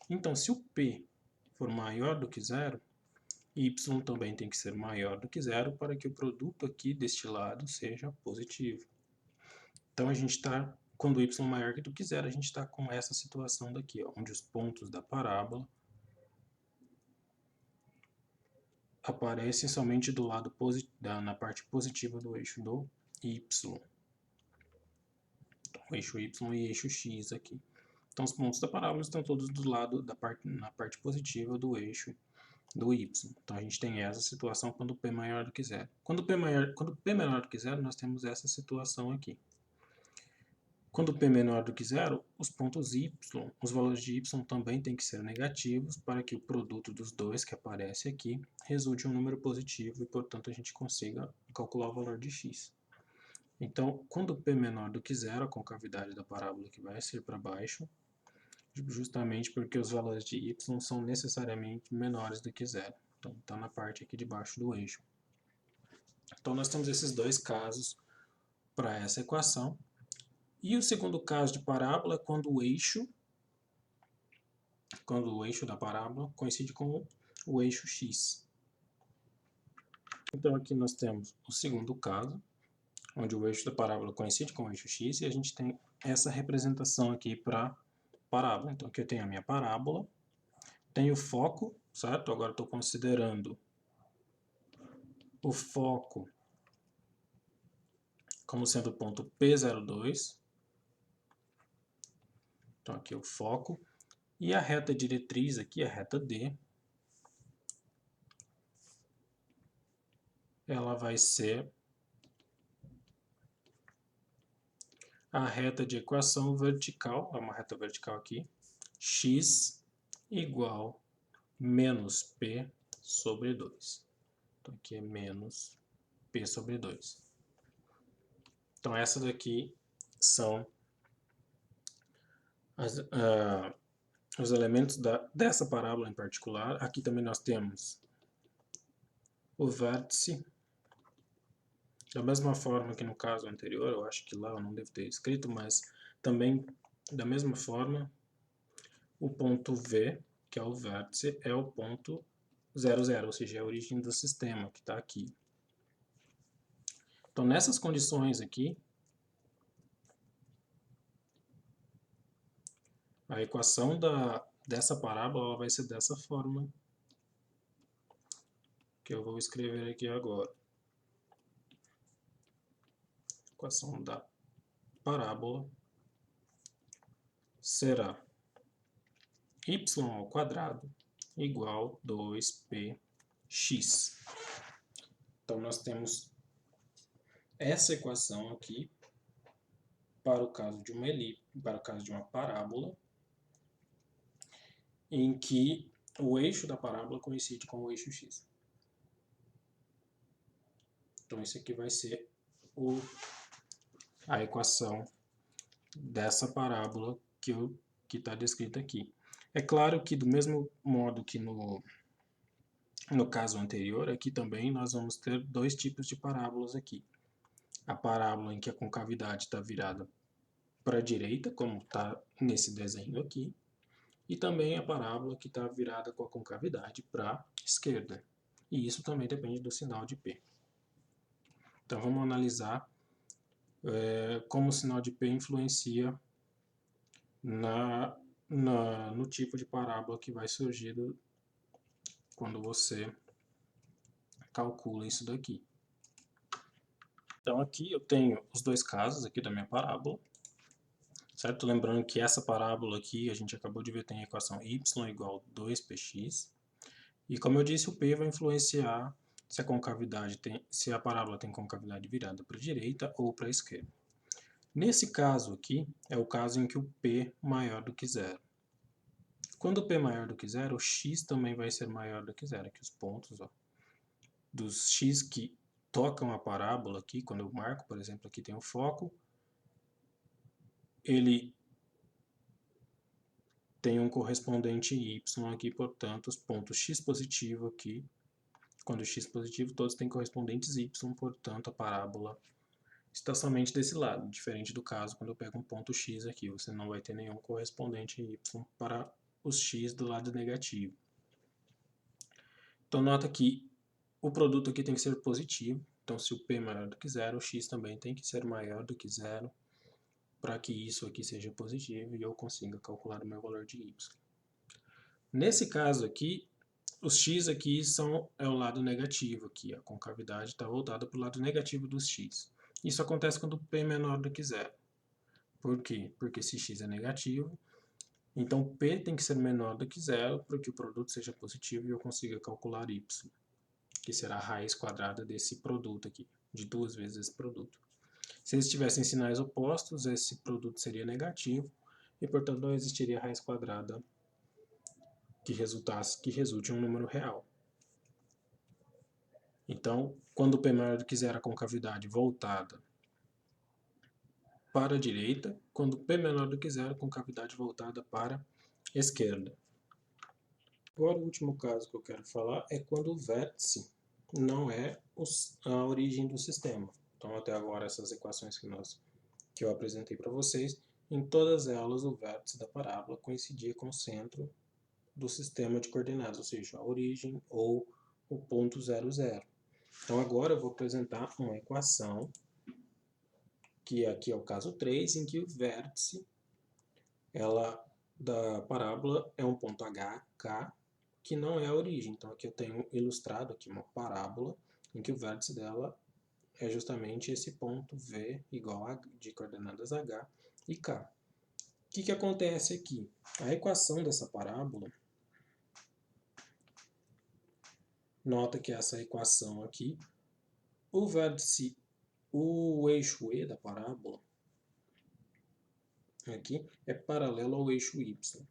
Então, se o p for maior do que zero, y também tem que ser maior do que zero para que o produto aqui deste lado seja positivo. Então, quando y é maior do que zero, a gente está com essa situação daqui, ó, onde os pontos da parábola aparecem somente do lado na parte positiva do eixo do y. Então, o eixo y e eixo x aqui. Então, os pontos da parábola estão todos do lado na parte positiva do eixo do y. Então, a gente tem essa situação quando p é maior do que zero. Quando p é menor do que zero, nós temos essa situação aqui. Quando p é menor do que zero, os pontos y, os valores de y também têm que ser negativos para que o produto dos dois que aparece aqui resulte em um número positivo e, portanto, a gente consiga calcular o valor de x. Então, quando p é menor do que zero, a concavidade da parábola que vai ser para baixo, justamente porque os valores de y são necessariamente menores do que zero. Então, está na parte aqui de baixo do eixo. Então, nós temos esses dois casos para essa equação. E o segundo caso de parábola é quando o eixo da parábola coincide com o eixo x. Então, aqui nós temos o segundo caso, onde o eixo da parábola coincide com o eixo x, e a gente tem essa representação aqui para parábola. Então, aqui eu tenho a minha parábola, tenho o foco, certo? Agora estou considerando o foco como sendo o ponto P02. Então, aqui é o foco. E a reta diretriz aqui, a reta D, ela vai ser a reta de equação vertical, é uma reta vertical aqui, x igual menos P sobre 2. Então, aqui é menos P sobre 2. Então, essa daqui são os elementos dessa parábola em particular. Aqui também nós temos o vértice. Da mesma forma que no caso anterior, eu acho que lá eu não devo ter escrito, mas também da mesma forma, o ponto V, que é o vértice, é o ponto 00, ou seja, é a origem do sistema que está aqui. Então, nessas condições aqui, a equação dessa parábola ela vai ser dessa forma, que eu vou escrever aqui agora. A equação da parábola será y ao quadrado igual 2px. Então, nós temos essa equação aqui para o caso de uma para o caso de uma parábola, em que o eixo da parábola coincide com o eixo x. Então, isso aqui vai ser a equação dessa parábola que está descrita aqui. É claro que, do mesmo modo que no caso anterior, aqui também nós vamos ter dois tipos de parábolas aqui. A parábola em que a concavidade está virada para a direita, como está nesse desenho aqui, e também a parábola que está virada com a concavidade para a esquerda. E isso também depende do sinal de P. Então, vamos analisar como o sinal de P influencia no tipo de parábola que vai surgir quando você calcula isso daqui. Então, aqui eu tenho os dois casos aqui da minha parábola, certo? Lembrando que essa parábola aqui, a gente acabou de ver, tem a equação y igual 2px. E como eu disse, o P vai influenciar se a parábola tem concavidade virada para a direita ou para a esquerda. Nesse caso aqui, é o caso em que o P maior do que zero. Quando o P maior do que zero, o x também vai ser maior do que zero. Aqui os pontos dos x que tocam a parábola aqui, quando eu marco, por exemplo, aqui tem o foco, ele tem um correspondente y aqui, portanto, os pontos x positivo aqui, quando x positivo, todos têm correspondentes y, portanto, a parábola está somente desse lado, diferente do caso quando eu pego um ponto x aqui, você não vai ter nenhum correspondente y para os x do lado negativo. Então, nota que o produto aqui tem que ser positivo, então se o P é maior do que zero, o x também tem que ser maior do que zero, para que isso aqui seja positivo e eu consiga calcular o meu valor de y. Nesse caso aqui, os x aqui é o lado negativo, aqui, a concavidade está voltada para o lado negativo dos x. Isso acontece quando P é menor do que zero. Por quê? Porque se x é negativo, então P tem que ser menor do que zero para que o produto seja positivo e eu consiga calcular y, que será a raiz quadrada desse produto aqui, de 2 vezes esse produto. Se eles tivessem sinais opostos, esse produto seria negativo e, portanto, não existiria raiz quadrada que resulte em um número real. Então, quando P maior do que zero, a concavidade voltada para a direita, quando P menor do que zero, a concavidade voltada para a esquerda. Agora, o último caso que eu quero falar é quando o vértice não é a origem do sistema. Então, até agora, essas equações que eu apresentei para vocês, em todas elas o vértice da parábola coincidia com o centro do sistema de coordenadas, ou seja, a origem ou o ponto 0, 0. Então, agora eu vou apresentar uma equação, que aqui é o caso 3, em que o vértice da parábola é um ponto HK, que não é a origem. Então, aqui eu tenho ilustrado aqui uma parábola em que o vértice dela é justamente esse ponto V igual a de coordenadas H e K. O que acontece aqui? A equação dessa parábola, nota que essa equação aqui, o vértice, o eixo E da parábola, aqui, é paralelo ao eixo Y.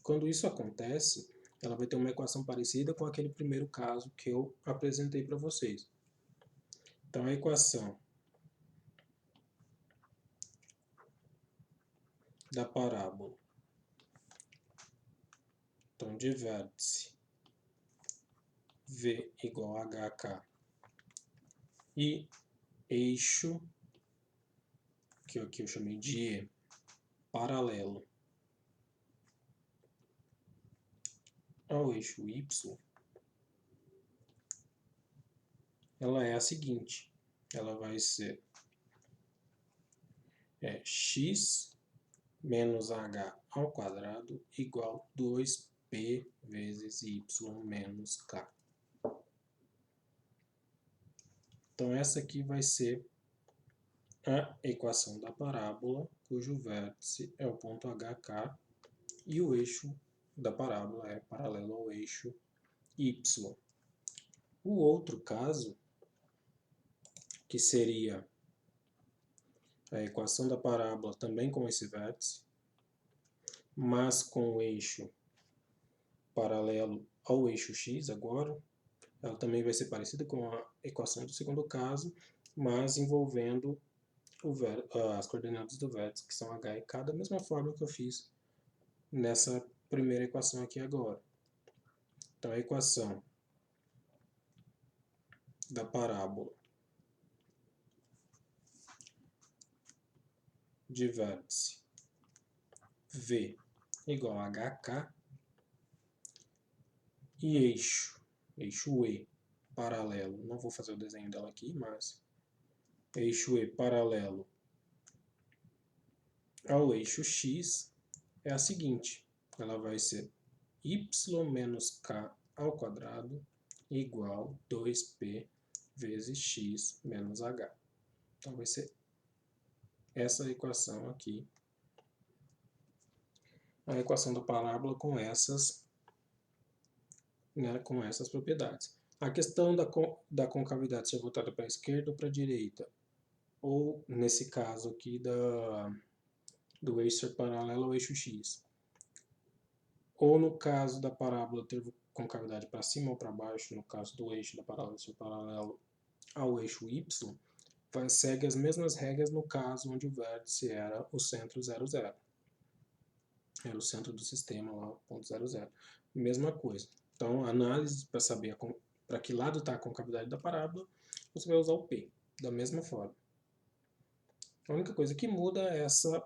Quando isso acontece, ela vai ter uma equação parecida com aquele primeiro caso que eu apresentei para vocês. Então, a equação da parábola, então, de vértice V igual a HK e eixo, que aqui eu chamei de E, paralelo ao eixo Y, ela é a seguinte, ela vai ser x menos h ao quadrado igual 2p vezes y menos k. Então essa aqui vai ser a equação da parábola, cujo vértice é o ponto HK e o eixo da parábola é paralelo ao eixo Y. O outro caso, que seria a equação da parábola também com esse vértice, mas com o eixo paralelo ao eixo x agora, ela também vai ser parecida com a equação do segundo caso, mas envolvendo as coordenadas do vértice, que são h e k, da mesma forma que eu fiz nessa primeira equação aqui agora. Então, a equação da parábola de vértice V igual a HK e eixo E paralelo, não vou fazer o desenho dela aqui, mas eixo E paralelo ao eixo X é a seguinte, ela vai ser y menos k ao quadrado igual 2p vezes x menos h. Então vai ser essa equação aqui, a equação da parábola com essas propriedades. A questão da concavidade ser voltada para a esquerda ou para a direita, ou nesse caso aqui do eixo ser paralelo ao eixo x, ou no caso da parábola ter concavidade para cima ou para baixo, no caso do eixo da parábola ser paralelo ao eixo y, segue as mesmas regras no caso onde o vértice era o centro 0, 0. Era o centro do sistema, lá, ponto 0, 0. Mesma coisa. Então, a análise para saber para que lado está a concavidade da parábola, você vai usar o P, da mesma forma. A única coisa que muda é essa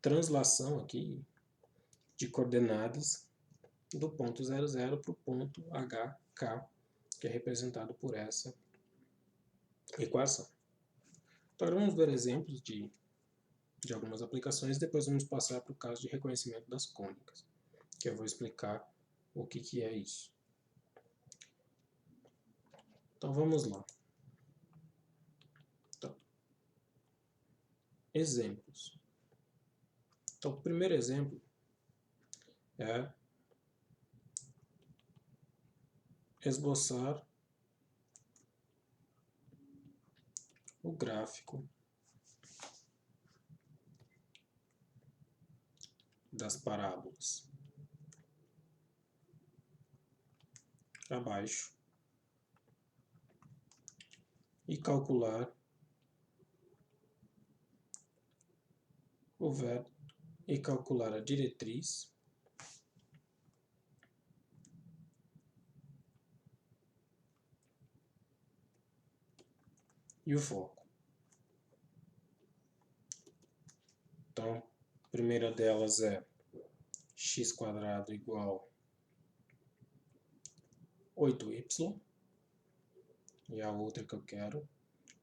translação aqui de coordenadas do ponto 0, 0 para o ponto HK, que é representado por essa equação. Então, vamos ver exemplos de algumas aplicações, depois vamos passar para o caso de reconhecimento das cônicas, que eu vou explicar o que é isso. Então vamos lá. Então, exemplos. Então o primeiro exemplo é esboçar o gráfico das parábolas abaixo e calcular a diretriz e o foco. Então, a primeira delas é x² igual 8y, e a outra que eu quero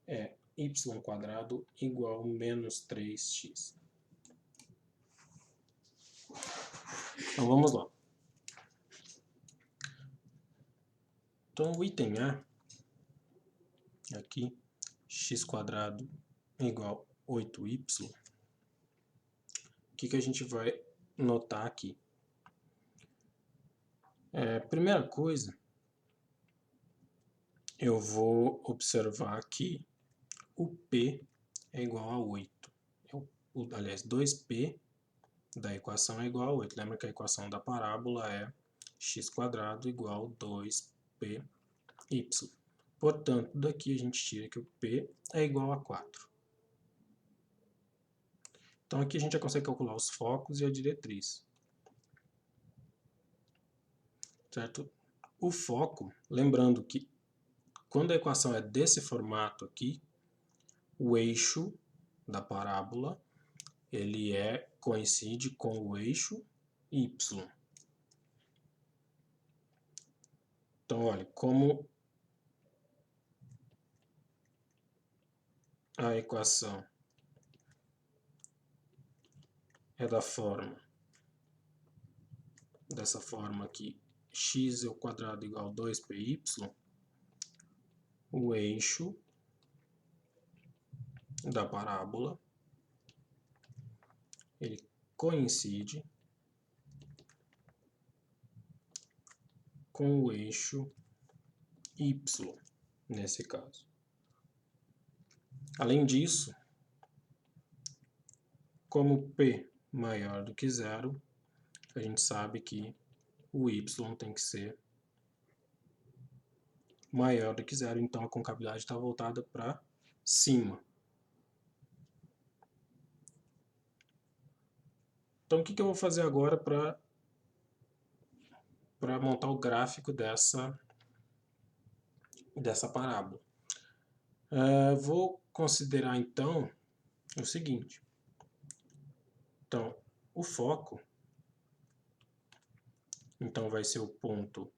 é y² igual menos 3x. Então vamos lá. Então o item A, aqui, x² igual 8y, o que a gente vai notar aqui? Primeira coisa, eu vou observar que o P é igual a 8. Aliás, 2P da equação é igual a 8. Lembra que a equação da parábola é x² igual 2py. Portanto, daqui a gente tira que o P é igual a 4. Então aqui a gente já consegue calcular os focos e a diretriz. Certo? O foco, lembrando que quando a equação é desse formato aqui, o eixo da parábola ele coincide com o eixo y. Então, olha, como a equação é dessa forma aqui, x² igual 2py, o eixo da parábola ele coincide com o eixo y, nesse caso. Além disso, como P maior do que 0, a gente sabe que o y tem que ser maior do que 0, então a concavidade está voltada para cima. Então o que eu vou fazer agora para montar o gráfico dessa parábola? Vou considerar então o seguinte. Então, o foco então vai ser o ponto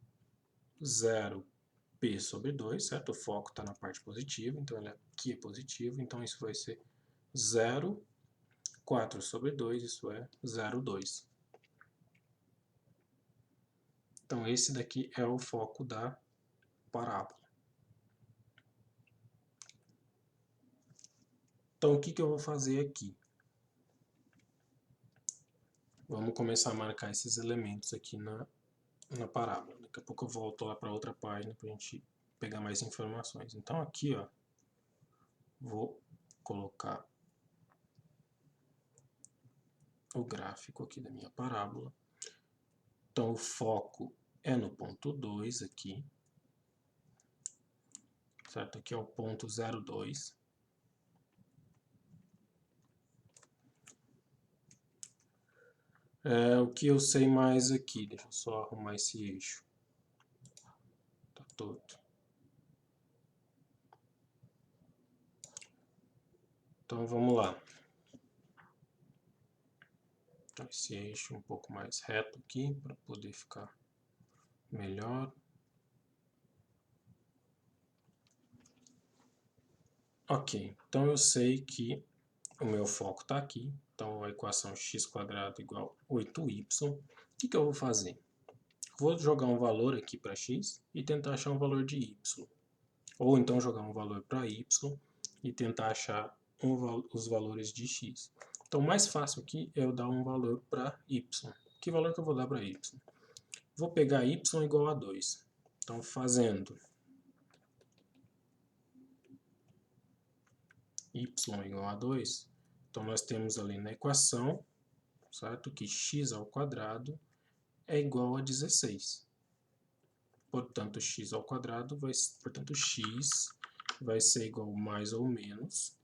0p/2, certo? O foco está na parte positiva, então ele aqui é positivo, então isso vai ser 0, 4/2, isso é 0,2. Então esse daqui é o foco da parábola. Então o que eu vou fazer aqui? Vamos começar a marcar esses elementos aqui na parábola. Daqui a pouco eu volto lá para outra página para a gente pegar mais informações. Então aqui, ó, vou colocar o gráfico aqui da minha parábola. Então o foco é no ponto 2 aqui, certo? Aqui é o ponto 0,2. O que eu sei mais aqui, deixa eu só arrumar esse eixo. Tá torto. Então vamos lá. Então, esse eixo um pouco mais reto aqui, para poder ficar melhor. Ok, então eu sei que o meu foco está aqui. Então a equação x² igual 8y. O que eu vou fazer? Vou jogar um valor aqui para x e tentar achar um valor de y. Ou então jogar um valor para y e tentar achar os valores de x. Então o mais fácil aqui é eu dar um valor para y. Que valor que eu vou dar para y? Vou pegar y igual a 2. Então fazendo y igual a 2, então nós temos ali na equação, certo, que x² é igual a 16. Portanto, x² portanto, x vai ser igual a mais ou menos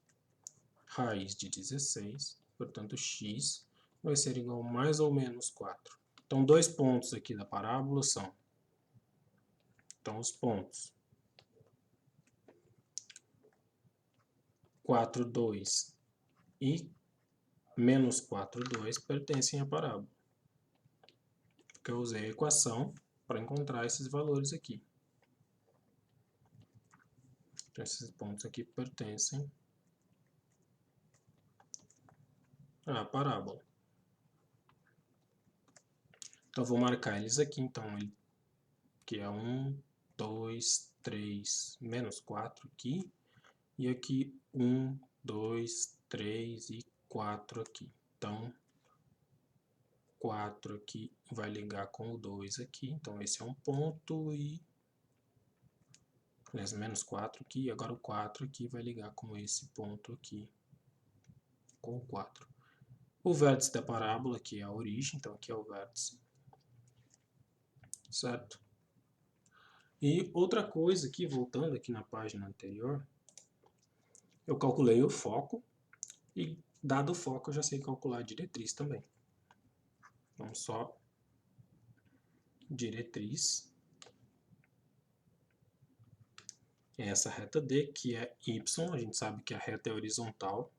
raiz de 16. Portanto, x vai ser igual a mais ou menos 4. Então, dois pontos aqui da parábola são, então, os pontos 4,2 e menos 4,2 pertencem à parábola. Porque eu usei a equação para encontrar esses valores aqui. Então, esses pontos aqui pertencem à parábola. Então, eu vou marcar eles aqui. Então, que é 1, 2, 3, menos 4 aqui. E aqui 1, 2, 3 e 4 aqui. Então, 4 aqui vai ligar com o 2 aqui. Então, esse é um ponto e... menos 4 aqui. Agora o 4 aqui vai ligar com esse ponto aqui. Com o 4. O vértice da parábola aqui é a origem. Então, aqui é o vértice. Certo? E outra coisa aqui, voltando aqui na página anterior, eu calculei o foco e, dado o foco, eu já sei calcular a diretriz também. Então, só diretriz é essa reta D, que é Y. A gente sabe que a reta é horizontal,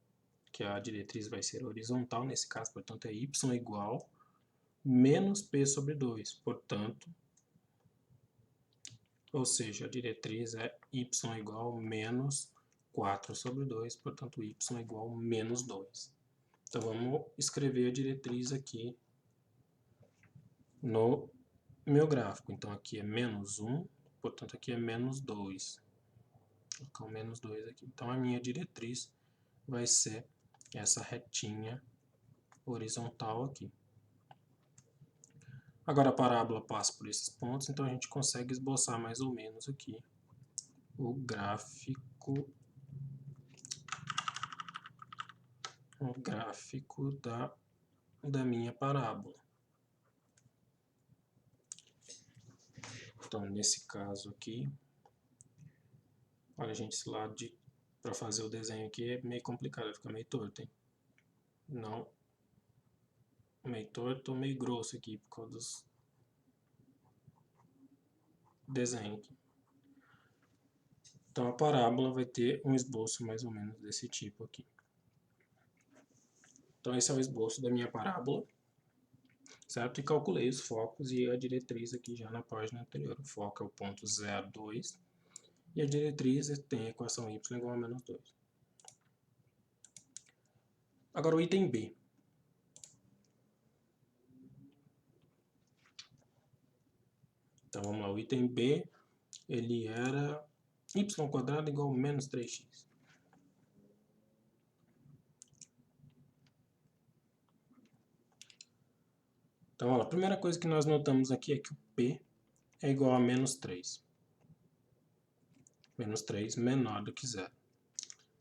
que a diretriz vai ser horizontal nesse caso, portanto, é Y igual menos P sobre 2. Portanto, ou seja, a diretriz é Y igual menos 4 sobre 2, portanto, Y igual menos 2. Então, vamos escrever a diretriz aqui no meu gráfico. Então, aqui é menos 1, portanto, aqui é menos 2. Vou colocar o menos 2 aqui. Então, a minha diretriz vai ser essa retinha horizontal aqui. Agora, a parábola passa por esses pontos, então a gente consegue esboçar mais ou menos aqui o gráfico da minha parábola. Então, nesse caso aqui, olha, gente, esse lado para fazer o desenho aqui é meio complicado, fica meio torto, hein? Não, meio torto ou meio grosso aqui, por causa dos desenhos aqui. Então, a parábola vai ter um esboço mais ou menos desse tipo aqui. Então, esse é o esboço da minha parábola, certo? E calculei os focos e a diretriz aqui já na página anterior. O foco é o ponto 0, 2, e a diretriz tem a equação y igual a menos 2. Agora o item B. Então, vamos lá. O item B, ele era y² igual a menos 3x. Então, olha, a primeira coisa que nós notamos aqui é que o P é igual a menos 3. Menos 3 menor do que 0.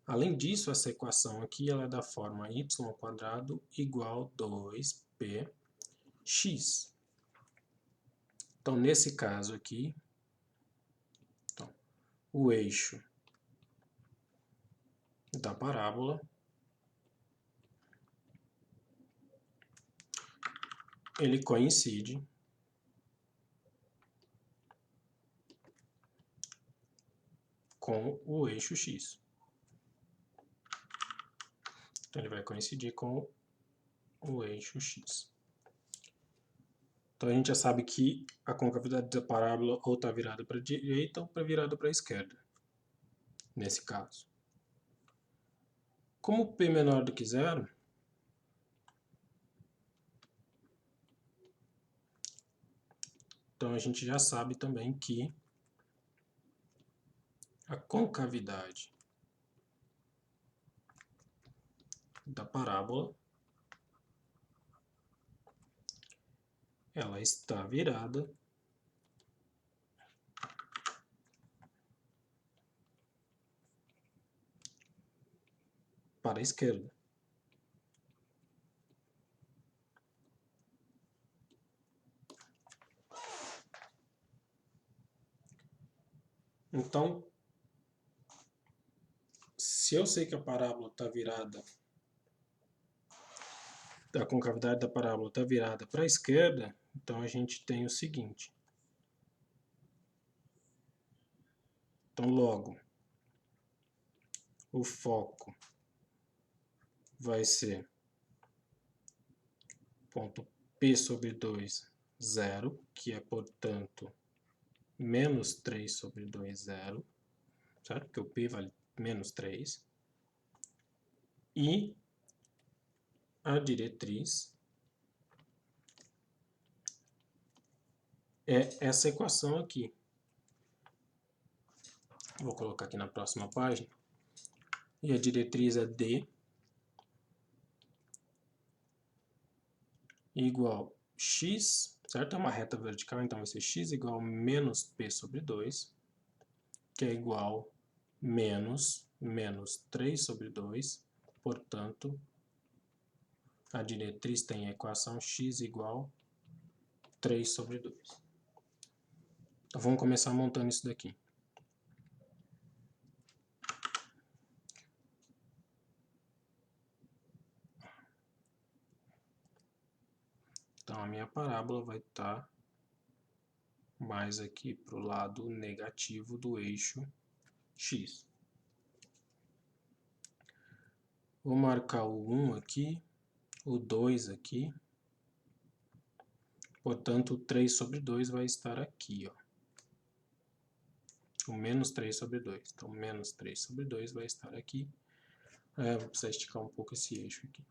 Além disso, essa equação aqui ela é da forma y² igual a 2px. Então, nesse caso aqui, o eixo da parábola ele coincide com o eixo x. Então, ele vai coincidir com o eixo x. Então, a gente já sabe que a concavidade da parábola ou está virada para a direita ou virada para a esquerda, nesse caso. Como P menor do que 0, então a gente já sabe também que a concavidade da parábola ela está virada para a esquerda. Então, se eu sei que a parábola está virada, a concavidade da parábola está virada para a esquerda, então a gente tem o seguinte. Então, logo, o foco vai ser ponto P sobre 2, 0, que é, portanto, menos 3 sobre 2, 0, certo? Porque o P vale menos 3. E a diretriz é essa equação aqui. Vou colocar aqui na próxima página. E a diretriz é D igual x, certo? É uma reta vertical, então vai ser x igual menos P sobre 2, que é igual menos 3 sobre 2, portanto, a diretriz tem a equação x igual 3 sobre 2. Então vamos começar montando isso daqui. Então a minha parábola vai estar mais aqui para o lado negativo do eixo x. Vou marcar o 1 aqui, o 2 aqui. Portanto, o 3 sobre 2 vai estar aqui, ó. O menos 3 sobre 2. Então, menos 3 sobre 2 vai estar aqui. Vou precisar esticar um pouco esse eixo aqui.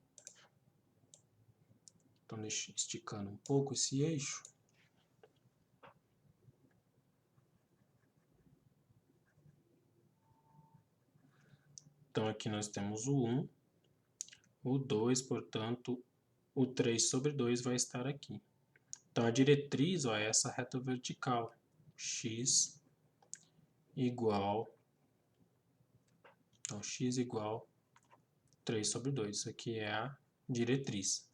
Então, deixa esticando um pouco esse eixo. Então, aqui nós temos o 1, o 2, portanto, o 3 sobre 2 vai estar aqui. Então, a diretriz, ó, é essa reta vertical, x igual, então, x igual 3 sobre 2. Isso aqui é a diretriz.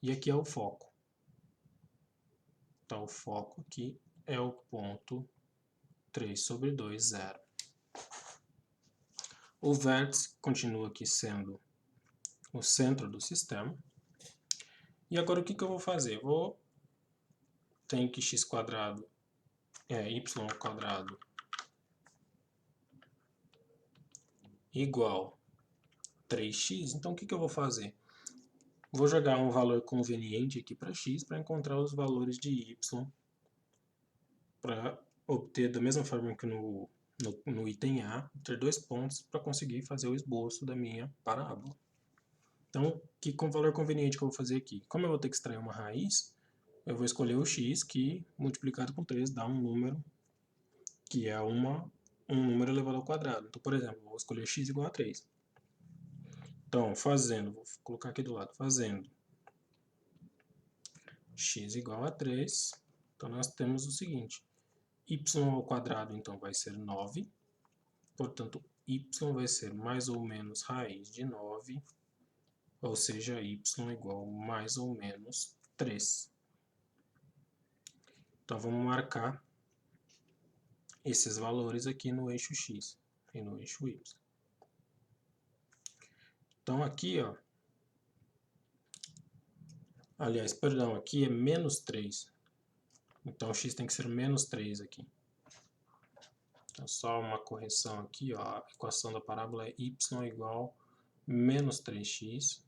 E aqui é o foco. Então, o foco aqui é o ponto 3 sobre 2, 0. O vértice continua aqui sendo o centro do sistema. E agora o que eu vou fazer? Tenho que x quadrado é y quadrado igual 3x. Então o que eu vou fazer? Vou jogar um valor conveniente aqui para x para encontrar os valores de y para obter da mesma forma que no item A, ter 2 pontos para conseguir fazer o esboço da minha parábola. Então, que valor conveniente que eu vou fazer aqui? Como eu vou ter que extrair uma raiz, eu vou escolher o x, que multiplicado com 3 dá um número que é um número elevado ao quadrado. Então, por exemplo, vou escolher x igual a 3. Então, vou colocar aqui do lado, fazendo x igual a 3, então nós temos o seguinte, y ao quadrado então vai ser 9, portanto, y vai ser mais ou menos raiz de 9, ou seja, y igual mais ou menos 3. Então, vamos marcar esses valores aqui no eixo x e no eixo y. Então, aqui, ó, aliás, perdão, aqui é menos 3. Então, x tem que ser menos 3 aqui. Então, só uma correção aqui, ó, a equação da parábola é y igual menos 3x.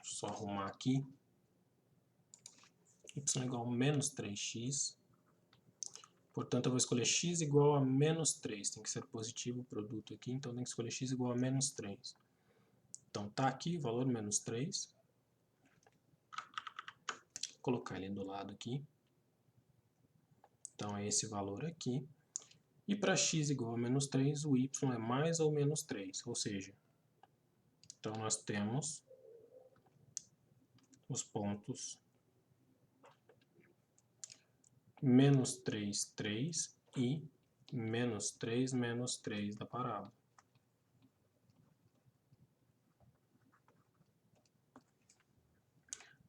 Só arrumar aqui. Y igual a menos 3x. Portanto, eu vou escolher x igual a menos 3. Tem que ser positivo o produto aqui, então tem que escolher x igual a menos 3. Então, tá aqui o valor menos 3. Vou colocar ele do lado aqui. Então, é esse valor aqui. E para x igual a menos 3, o y é mais ou menos 3. Ou seja, então nós temos os pontos menos 3, 3 e menos 3, menos 3 da parábola.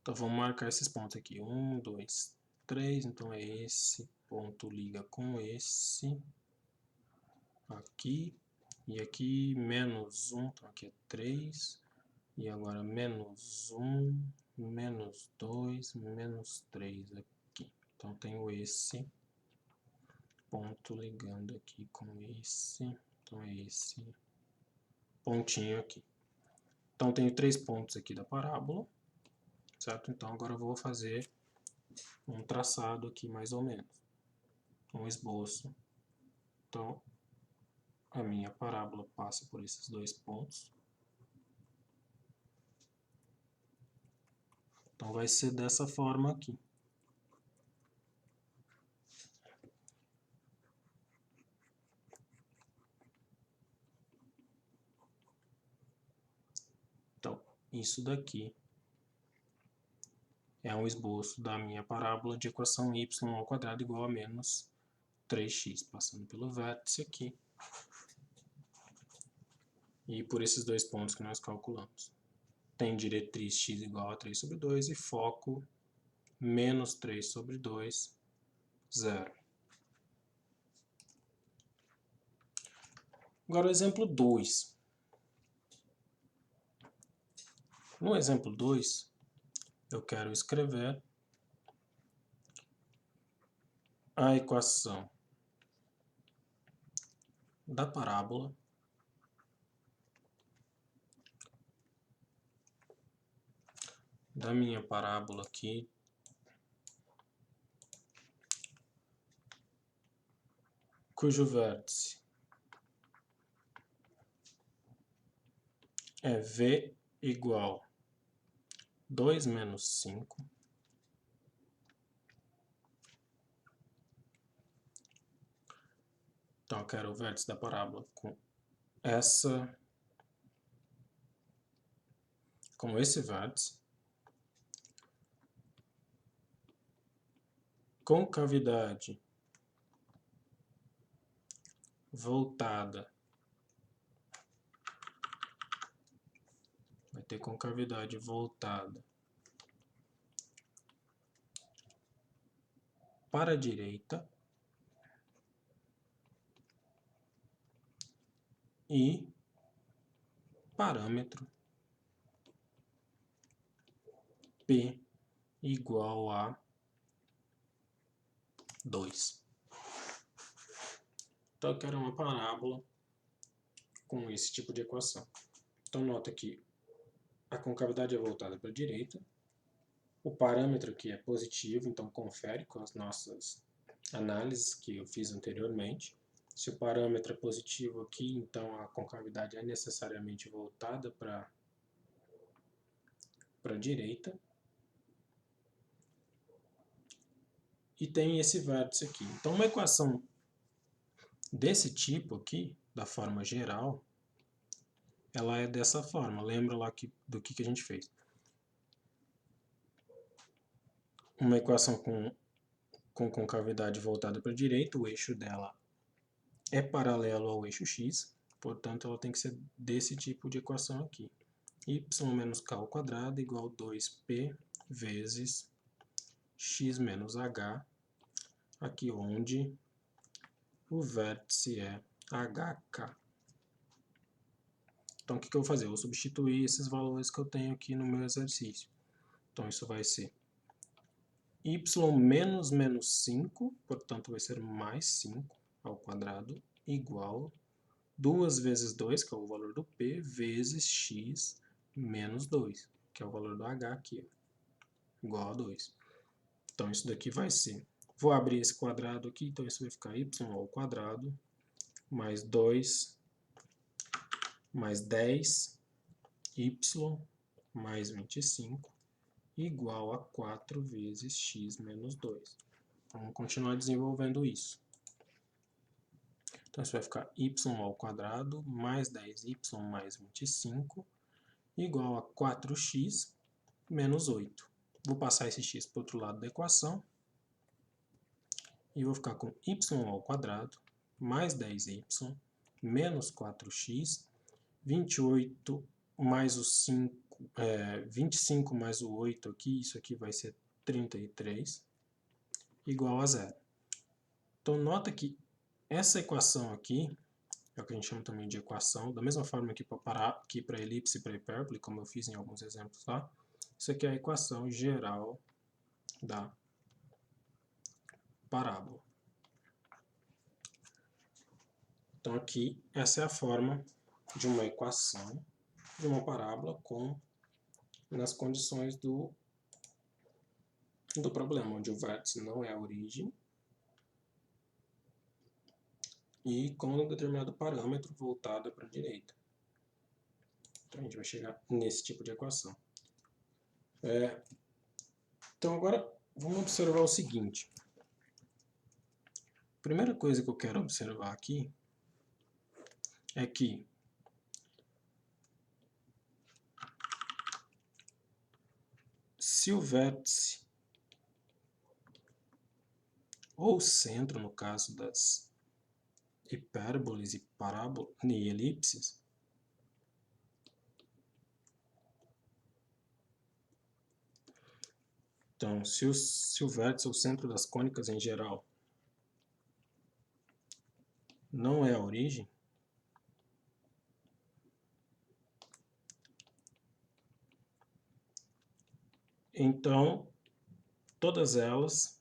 Então vamos marcar esses pontos aqui. 1, 2, 3. Então é esse ponto liga com esse. Aqui. E aqui menos 1. Então aqui é 3. E agora menos 1, menos 2, menos 3 aqui. Então tenho esse ponto ligando aqui com esse, então é esse pontinho aqui. Então tenho 3 pontos aqui da parábola, certo? Então agora eu vou fazer um traçado aqui mais ou menos, um esboço. Então a minha parábola passa por esses 2 pontos. Então vai ser dessa forma aqui. Então, isso daqui é um esboço da minha parábola de equação y ao quadrado igual a menos 3x, passando pelo vértice aqui e por esses 2 pontos que nós calculamos. Tem diretriz x igual a 3 sobre 2 e foco menos 3 sobre 2, 0. Agora o exemplo 2. No exemplo 2, eu quero escrever a equação da parábola da minha parábola aqui cujo vértice é v igual 2 menos 5 Então, eu quero o vértice da parábola com esse vértice, com cavidade voltada, vai ter concavidade voltada para a direita e parâmetro P igual a 2. Então, eu quero uma parábola com esse tipo de equação. Então, nota que a concavidade é voltada para a direita, o parâmetro aqui é positivo, então confere com as nossas análises que eu fiz anteriormente. Se o parâmetro é positivo aqui, então a concavidade é necessariamente voltada para a direita. E tem esse vértice aqui. Então, uma equação desse tipo aqui, da forma geral, ela é dessa forma. Lembra lá do que a gente fez. Uma equação com concavidade voltada para a direita, o eixo dela é paralelo ao eixo x, portanto ela tem que ser desse tipo de equação aqui. Y menos k ao quadrado igual a 2p vezes x menos h, aqui onde o vértice é hk. Então o que eu vou fazer? Eu vou substituir esses valores que eu tenho aqui no meu exercício. Então isso vai ser y menos 5, portanto vai ser mais 5 ao quadrado, igual 2 vezes 2, que é o valor do P, vezes x menos 2, que é o valor do H aqui, igual a 2. Então isso daqui vai ser, vou abrir esse quadrado aqui, então isso vai ficar y ao quadrado, mais 2, mais 10, y, mais 25, igual a 4 vezes x menos 2. Vamos continuar desenvolvendo isso. Então, isso vai ficar y ao quadrado mais 10y mais 25 igual a 4x menos 8. Vou passar esse x para o outro lado da equação e vou ficar com y ao quadrado mais 10y menos 4x, 28 mais o 5, 25 mais o 8 aqui, isso aqui vai ser 33, igual a 0. Então, nota que essa equação aqui, é o que a gente chama também de equação, da mesma forma que para elipse e para hipérbole, como eu fiz em alguns exemplos lá, isso aqui é a equação geral da parábola. Então aqui, essa é a forma de uma equação de uma parábola nas condições do problema, onde o vértice não é a origem e com um determinado parâmetro voltado para a direita. Então a gente vai chegar nesse tipo de equação. Então agora vamos observar o seguinte. A primeira coisa que eu quero observar aqui é que se o vértice ou centro, no caso das hipérboles e parábolas e elipses, então se o vértice ou centro das cônicas em geral não é a origem, então todas elas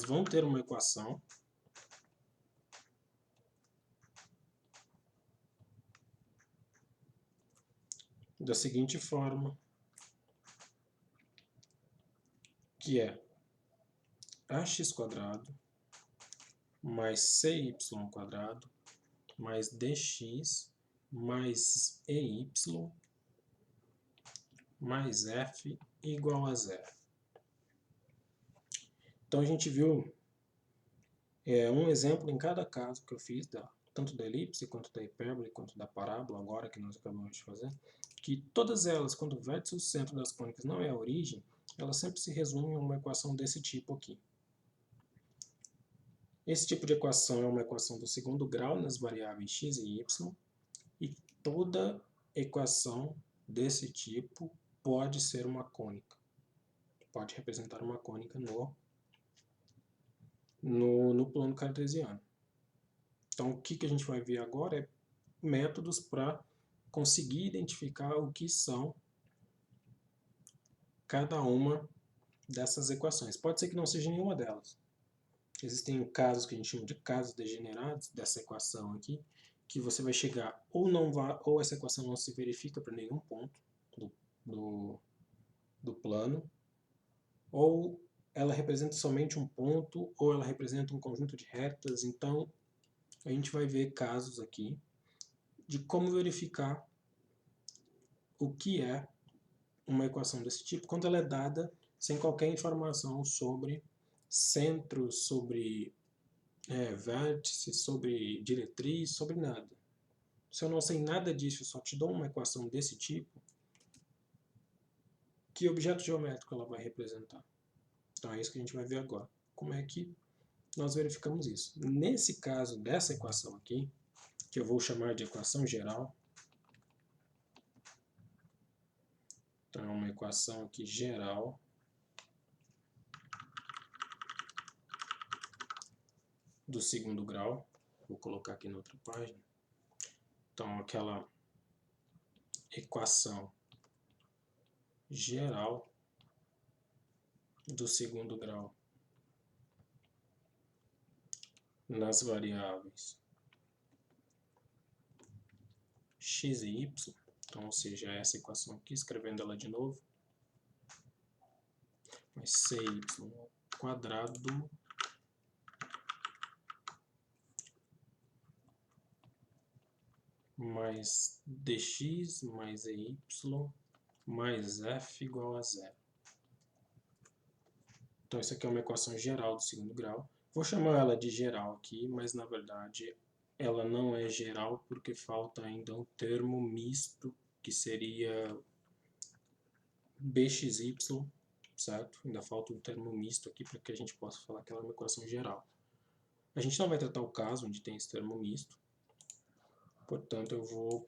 vão ter uma equação da seguinte forma, que é ax² mais cy² mais dx mais ey mais f igual a zero. Então a gente viu um exemplo em cada caso que eu fiz, tanto da elipse, quanto da hipérbole, quanto da parábola, agora que nós acabamos de fazer, que todas elas, quando o vértice ou centro das cônicas não é a origem, elas sempre se resumem a uma equação desse tipo aqui. Esse tipo de equação é uma equação do segundo grau nas variáveis x e y, e toda equação desse tipo pode ser uma cônica. Pode representar uma cônica no plano cartesiano. Então, o que a gente vai ver agora é métodos para conseguir identificar o que são cada uma dessas equações. Pode ser que não seja nenhuma delas. Existem casos que a gente chama de casos degenerados dessa equação aqui, que você vai chegar ou essa equação não se verifica para nenhum ponto do plano, ou ela representa somente um ponto, ou ela representa um conjunto de retas. Então, a gente vai ver casos aqui de como verificar o que é uma equação desse tipo quando ela é dada sem qualquer informação sobre centro, sobre vértice, sobre diretriz, sobre nada. Se eu não sei nada disso, eu só te dou uma equação desse tipo, que objeto geométrico ela vai representar? Então é isso que a gente vai ver agora. Como é que nós verificamos isso? Nesse caso dessa equação aqui, que eu vou chamar de equação geral, então é uma equação aqui geral, do segundo grau, vou colocar aqui na outra página. Então aquela equação geral do segundo grau nas variáveis x e y, então, ou seja, essa equação aqui, escrevendo ela de novo, mais cy² mais dx mais ey mais f igual a zero. Então, isso aqui é uma equação geral do segundo grau. Vou chamar ela de geral aqui, mas na verdade ela não é geral porque falta ainda um termo misto, que seria bxy, certo? Ainda falta um termo misto aqui para que a gente possa falar que ela é uma equação geral. A gente não vai tratar o caso onde tem esse termo misto, portanto eu vou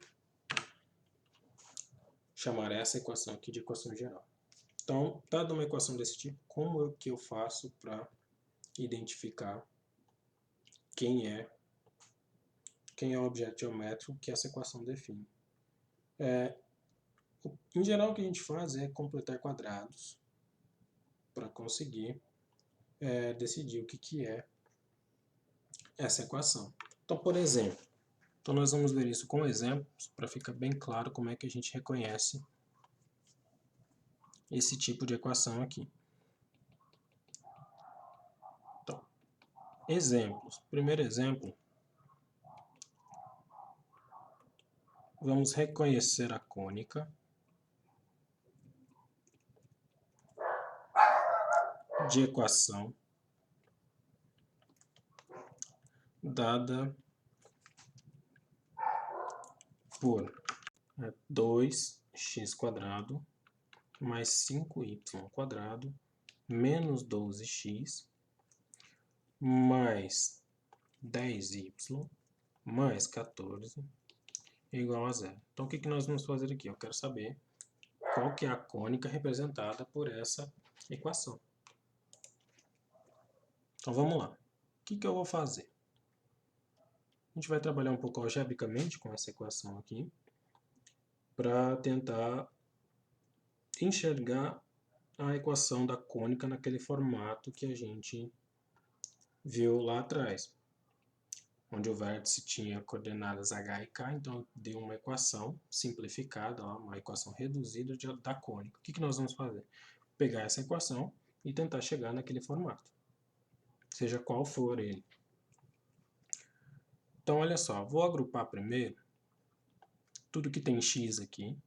chamar essa equação aqui de equação geral. Então, dada uma equação desse tipo, como que eu faço para identificar quem é o objeto geométrico que essa equação define? Em geral, o que a gente faz é completar quadrados para conseguir decidir o que é essa equação. Então, por exemplo, nós vamos ver isso com exemplos, para ficar bem claro como é que a gente reconhece esse tipo de equação aqui. Então, exemplos. Primeiro exemplo, vamos reconhecer a cônica de equação dada por 2x² mais 5y² menos 12x mais 10y mais 14 igual a zero. Então, o que nós vamos fazer aqui? Eu quero saber qual que é a cônica representada por essa equação. Então, vamos lá. O que eu vou fazer? A gente vai trabalhar um pouco algebricamente com essa equação aqui, para tentar enxergar a equação da cônica naquele formato que a gente viu lá atrás, onde o vértice tinha coordenadas h e k, então deu uma equação simplificada, uma equação reduzida da cônica. O que nós vamos fazer? Pegar essa equação e tentar chegar naquele formato, seja qual for ele. Então, olha só, vou agrupar primeiro tudo que tem x aqui.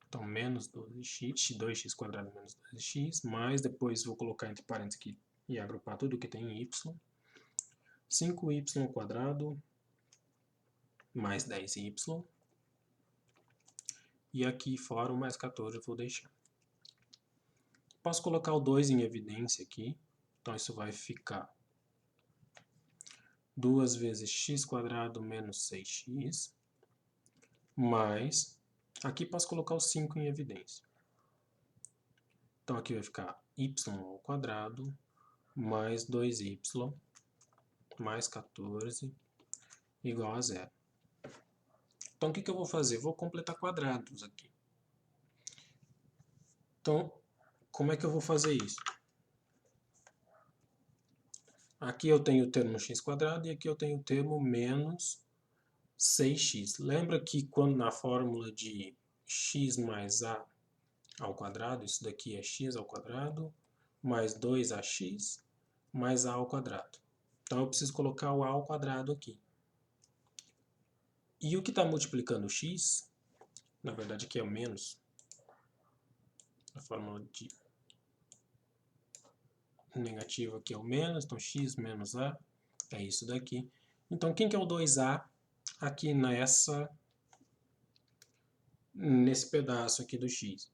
Então, menos 12x, 2x² menos 12x, mais depois vou colocar entre parênteses aqui e agrupar tudo que tem y. 5y² mais 10y. E aqui fora o mais 14 eu vou deixar. Posso colocar o 2 em evidência aqui. Então, isso vai ficar 2 vezes x² menos 6x, mais, aqui posso colocar o 5 em evidência. Então, aqui vai ficar y² mais 2y mais 14 igual a zero. Então, o que eu vou fazer? Vou completar quadrados aqui. Então, como é que eu vou fazer isso? Aqui eu tenho o termo x² e aqui eu tenho o termo menos 6x. Lembra que quando na fórmula de x mais a ao quadrado, isso daqui é x ao quadrado, mais 2ax, mais a ao quadrado. Então eu preciso colocar o a ao quadrado aqui. E o que está multiplicando o x, na verdade aqui é o menos, a fórmula de negativo aqui é o menos, então x menos a é isso daqui. Então quem que é o 2a aqui nesse pedaço aqui do x?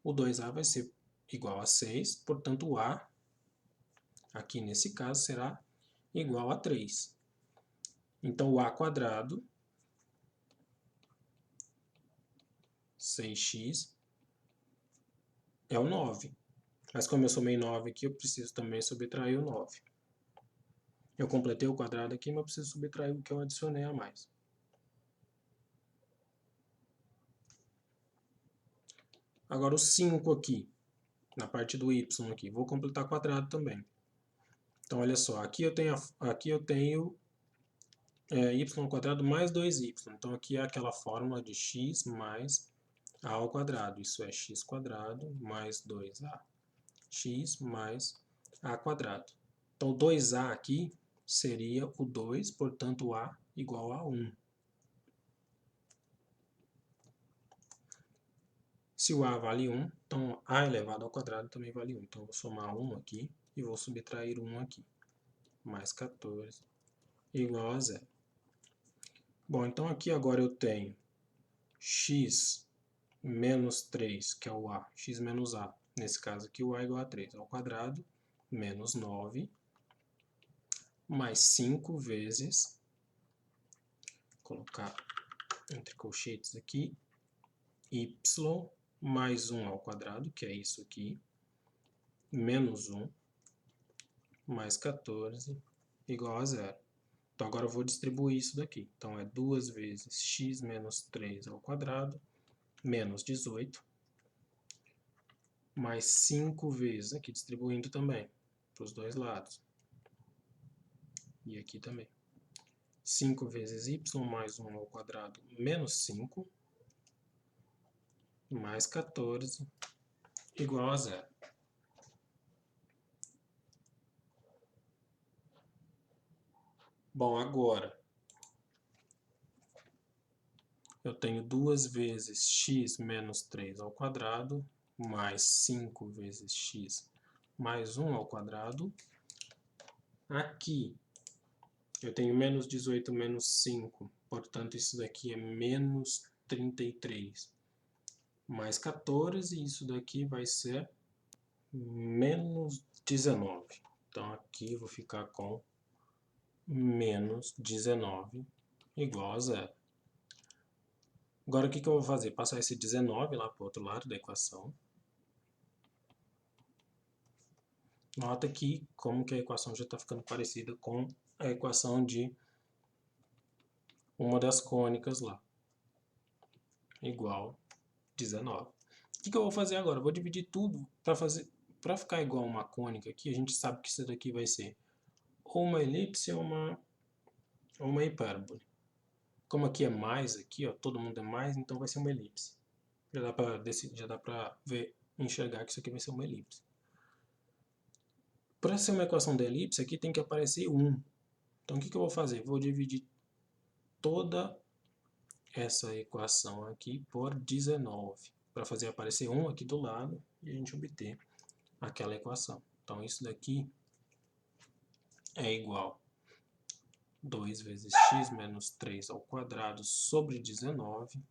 O 2a vai ser igual a 6, portanto o a, aqui nesse caso, será igual a 3. Então o a², 6x, é o 9. Mas como eu somei 9 aqui, eu preciso também subtrair o 9. Eu completei o quadrado aqui, mas eu preciso subtrair o que eu adicionei a mais. Agora o 5 aqui, na parte do y aqui, vou completar quadrado também. Então olha só, aqui eu tenho y² mais 2y. Então aqui é aquela fórmula de x mais a ao quadrado. Isso é x² mais 2a. X mais a². Então 2a aqui seria o 2, portanto a igual a 1. Se o a vale 1, então a elevado ao quadrado também vale 1. Então eu vou somar 1 aqui e vou subtrair 1 aqui. Mais 14 igual a 0. Bom, então aqui agora eu tenho x menos 3, que é o a, x menos a. Nesse caso aqui o a é igual a 3 ao quadrado, menos 9, mais 5 vezes, vou colocar entre colchetes aqui, y mais 1 ao quadrado, que é isso aqui, menos 1, mais 14, igual a 0. Então agora eu vou distribuir isso daqui. Então é 2 vezes x menos 3 ao quadrado, menos 18, mais 5 vezes, aqui distribuindo também, para os dois lados. E aqui também. 5 vezes y mais 1 ao quadrado menos 5 mais 14 igual a 0. Bom, agora eu tenho 2 vezes x menos 3 ao quadrado mais 5 vezes x mais 1 ao quadrado. Aqui eu tenho menos 18 menos 5, portanto isso daqui é menos 33 mais 14, e isso daqui vai ser menos 19. Então aqui eu vou ficar com menos 19 igual a 0. Agora o que eu vou fazer? Passar esse 19 lá para o outro lado da equação. Nota aqui como que a equação já está ficando parecida com a equação de uma das cônicas lá. Igual 19. O que eu vou fazer agora? Eu vou dividir tudo para ficar igual uma cônica aqui. A gente sabe que isso daqui vai ser ou uma elipse ou uma hipérbole. Como aqui é mais, aqui, ó, todo mundo é mais, então vai ser uma elipse. Já dá para ver, enxergar que isso aqui vai ser uma elipse. Para ser uma equação da elipse, aqui tem que aparecer 1. Então o que eu vou fazer? Vou dividir toda essa equação aqui por 19, para fazer aparecer 1 aqui do lado e a gente obter aquela equação. Então isso daqui é igual a 2 vezes x menos 3 ao quadrado sobre 19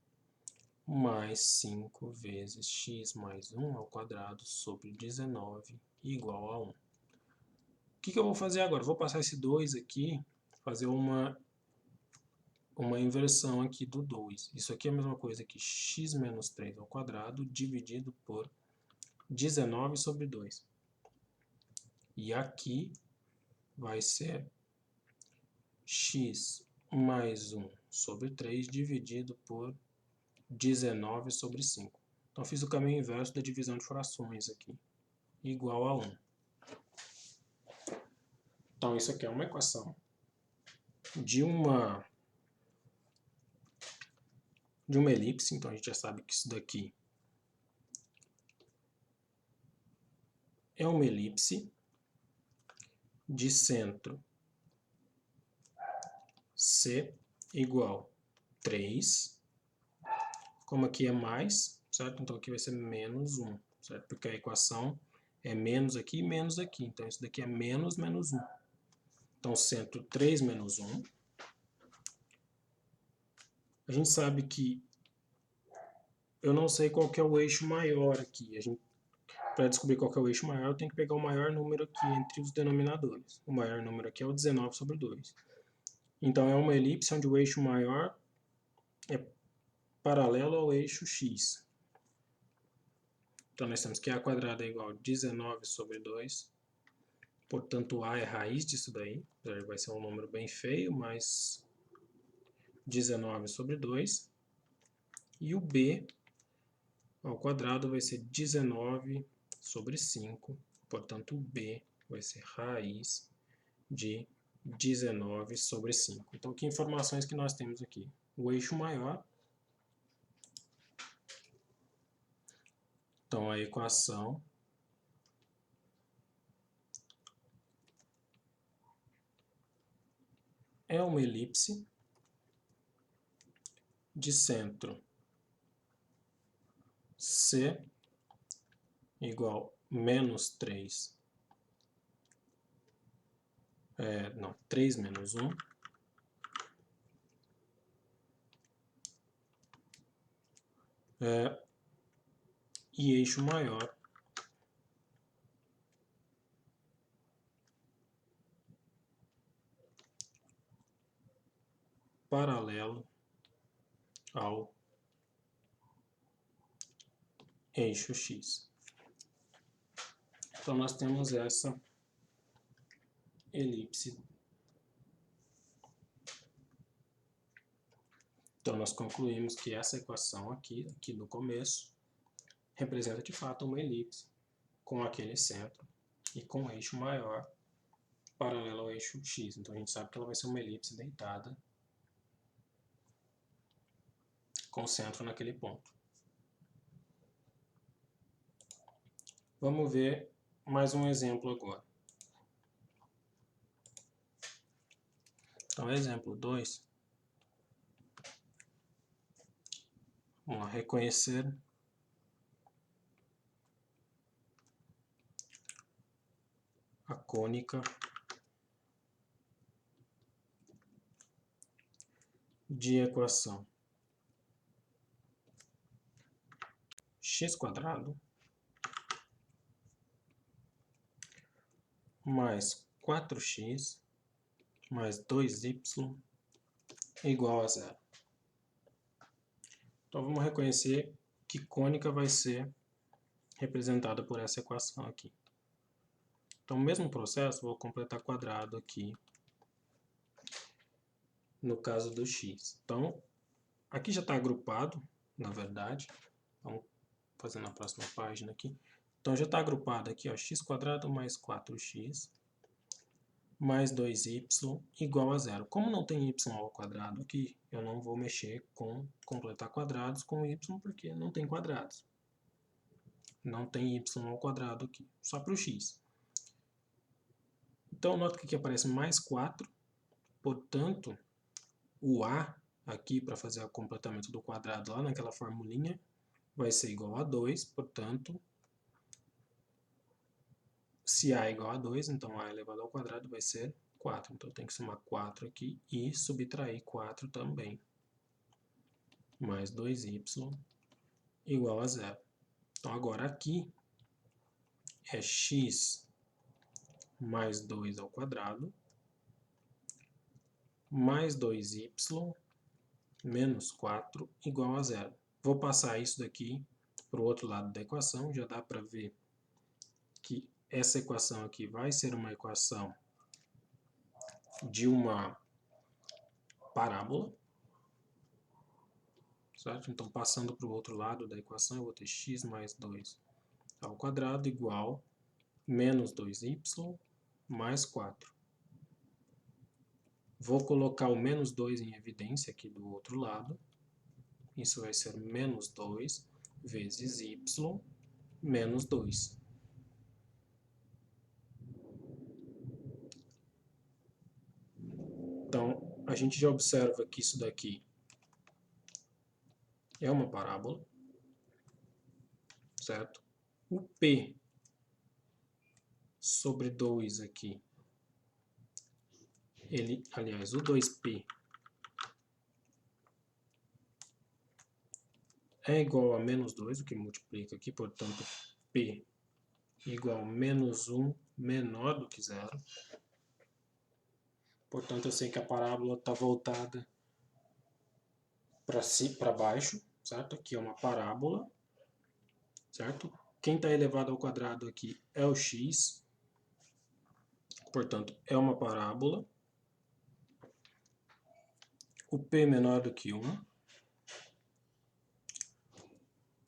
mais 5 vezes x mais 1 ao quadrado sobre 19 igual a 1. O que eu vou fazer agora? Vou passar esse 2 aqui, fazer uma inversão aqui do 2. Isso aqui é a mesma coisa que x menos 3 ao quadrado dividido por 19 sobre 2. E aqui vai ser x mais 1 sobre 3 dividido por 19 sobre 5. Então fiz o caminho inverso da divisão de frações aqui, igual a 1. Então isso aqui é uma equação de uma elipse. Então a gente já sabe que isso daqui é uma elipse de centro C igual 3, como aqui é mais, certo? Então aqui vai ser menos 1, certo? Porque a equação é menos aqui e menos aqui, então isso daqui é menos 1. Então centro 3 menos 1. A gente sabe que eu não sei qual que é o eixo maior aqui. Para descobrir qual que é o eixo maior, eu tenho que pegar o maior número aqui entre os denominadores. O maior número aqui é o 19 sobre 2. Então é uma elipse onde o eixo maior é paralelo ao eixo x. Então nós temos que a quadrada é igual a 19 sobre 2. Portanto, a é raiz disso daí. Vai ser um número bem feio, mas 19 sobre 2. E o b ao quadrado vai ser 19 sobre 5. Portanto, o b vai ser raiz de 19 sobre 5. Então, que informações que nós temos aqui? O eixo maior. Então, a equação é uma elipse de centro C igual menos 3. 3 menos 1. E eixo maior paralelo ao eixo x. Então nós temos essa elipse. Então nós concluímos que essa equação aqui no começo, representa de fato uma elipse com aquele centro e com eixo maior paralelo ao eixo X. Então a gente sabe que ela vai ser uma elipse deitada com centro naquele ponto. Vamos ver mais um exemplo agora. Então, exemplo 2. Vamos lá, reconhecer a cônica de equação x² mais 4x mais 2y igual a 0. Então vamos reconhecer que cônica vai ser representada por essa equação aqui. Então, o mesmo processo, vou completar quadrado aqui no caso do x. Então, aqui já está agrupado, na verdade. Vamos fazer na próxima página aqui. Então, já está agrupado aqui, ó, x² mais 4x mais 2y igual a 0. Como não tem y ao quadrado aqui, eu não vou mexer com completar quadrados com y, porque não tem quadrados. Não tem y ao quadrado aqui, só para o x. Então, nota que aqui aparece mais 4, portanto, o a aqui, para fazer o completamento do quadrado lá naquela formulinha, vai ser igual a 2, portanto, se a é igual a 2, então a elevado ao quadrado vai ser 4. Então, tem que somar 4 aqui e subtrair 4 também. Mais 2y igual a 0. Então, agora aqui é x mais 2 ao quadrado mais 2y menos 4 igual a 0. Vou passar isso daqui para o outro lado da equação. Já dá para ver que essa equação aqui vai ser uma equação de uma parábola. Certo? Então, passando para o outro lado da equação, eu vou ter x mais 2 ao quadrado igual menos 2y mais 4. Vou colocar o menos 2 em evidência aqui do outro lado. Isso vai ser menos 2 vezes y menos 2. Então, a gente já observa que isso daqui é uma parábola, certo? O P sobre 2 aqui, aliás, o 2P é igual a menos 2, o que multiplica aqui, portanto, P igual a menos 1 menor do que 0. Portanto, eu sei que a parábola está voltada para baixo, certo? Aqui é uma parábola, certo? Quem está elevado ao quadrado aqui é o x, portanto, é uma parábola. O P menor do que 1.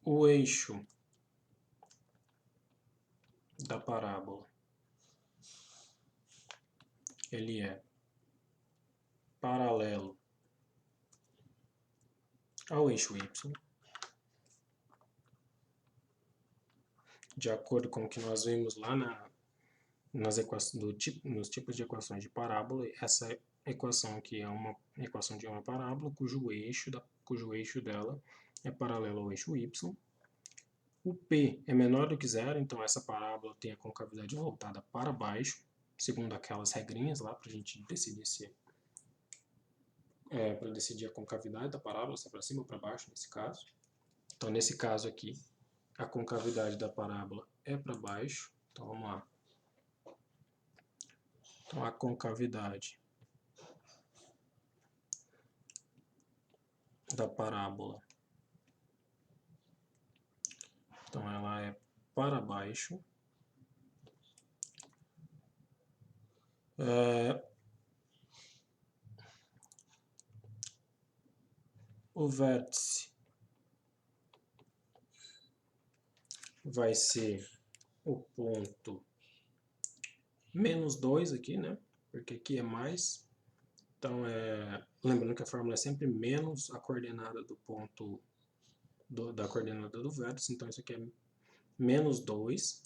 O eixo da parábola, ele é paralelo ao eixo y, de acordo com o que nós vimos lá nos tipos de equações de parábola. Essa equação aqui é uma equação de uma parábola cujo eixo dela é paralelo ao eixo y. O P é menor do que 0, então essa parábola tem a concavidade voltada para baixo, segundo aquelas regrinhas lá para a gente decidir se para decidir a concavidade da parábola, se é para cima ou para baixo nesse caso. Então, nesse caso aqui, a concavidade da parábola é para baixo. Então, vamos lá. Então, a concavidade da parábola, então, ela é para baixo. O vértice vai ser o ponto menos 2 aqui, né? Porque aqui é mais. Então, lembrando que a fórmula é sempre menos a coordenada do ponto, da coordenada do vértice. Então, isso aqui é menos 2.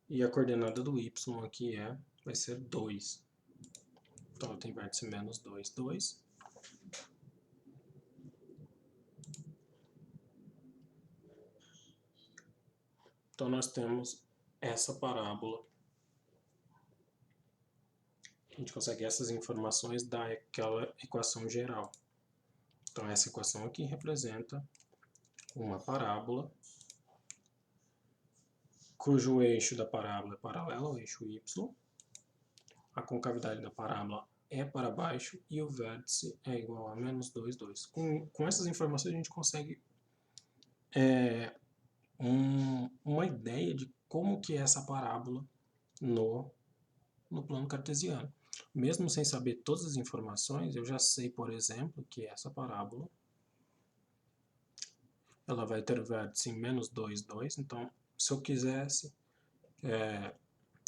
E a coordenada do y aqui vai ser 2. Então, tem vértice menos 2, 2. Então, nós temos essa parábola. A gente consegue essas informações daquela equação geral. Então, essa equação aqui representa uma parábola cujo eixo da parábola é paralelo ao eixo y, a concavidade da parábola é para baixo e o vértice é igual a menos 2, 2. Com essas informações a gente consegue uma ideia de como que é essa parábola no plano cartesiano. Mesmo sem saber todas as informações, eu já sei, por exemplo, que essa parábola ela vai ter vértice em menos 2, 2. Então, se eu quisesse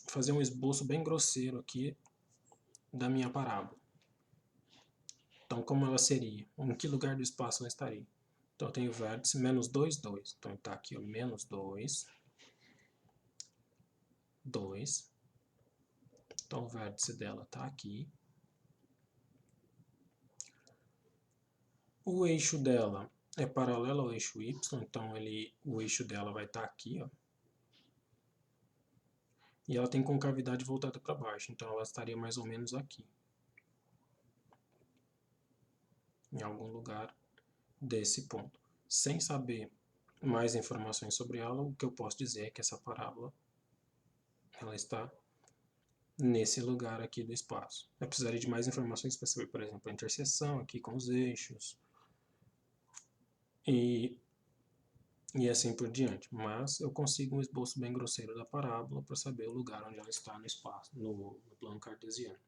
fazer um esboço bem grosseiro aqui da minha parábola. Então, como ela seria? Em que lugar do espaço ela estaria? Então, eu tenho vértice menos 2, 2. Então, está aqui, ó, menos 2, 2. Então, o vértice dela está aqui. O eixo dela é paralelo ao eixo y, então o eixo dela vai estar aqui, ó. E ela tem concavidade voltada para baixo, então ela estaria mais ou menos aqui. Em algum lugar desse ponto. Sem saber mais informações sobre ela, o que eu posso dizer é que essa parábola ela está nesse lugar aqui do espaço. Eu precisaria de mais informações para saber, por exemplo, a interseção aqui com os eixos e assim por diante. Mas eu consigo um esboço bem grosseiro da parábola para saber o lugar onde ela está no espaço, no plano cartesiano.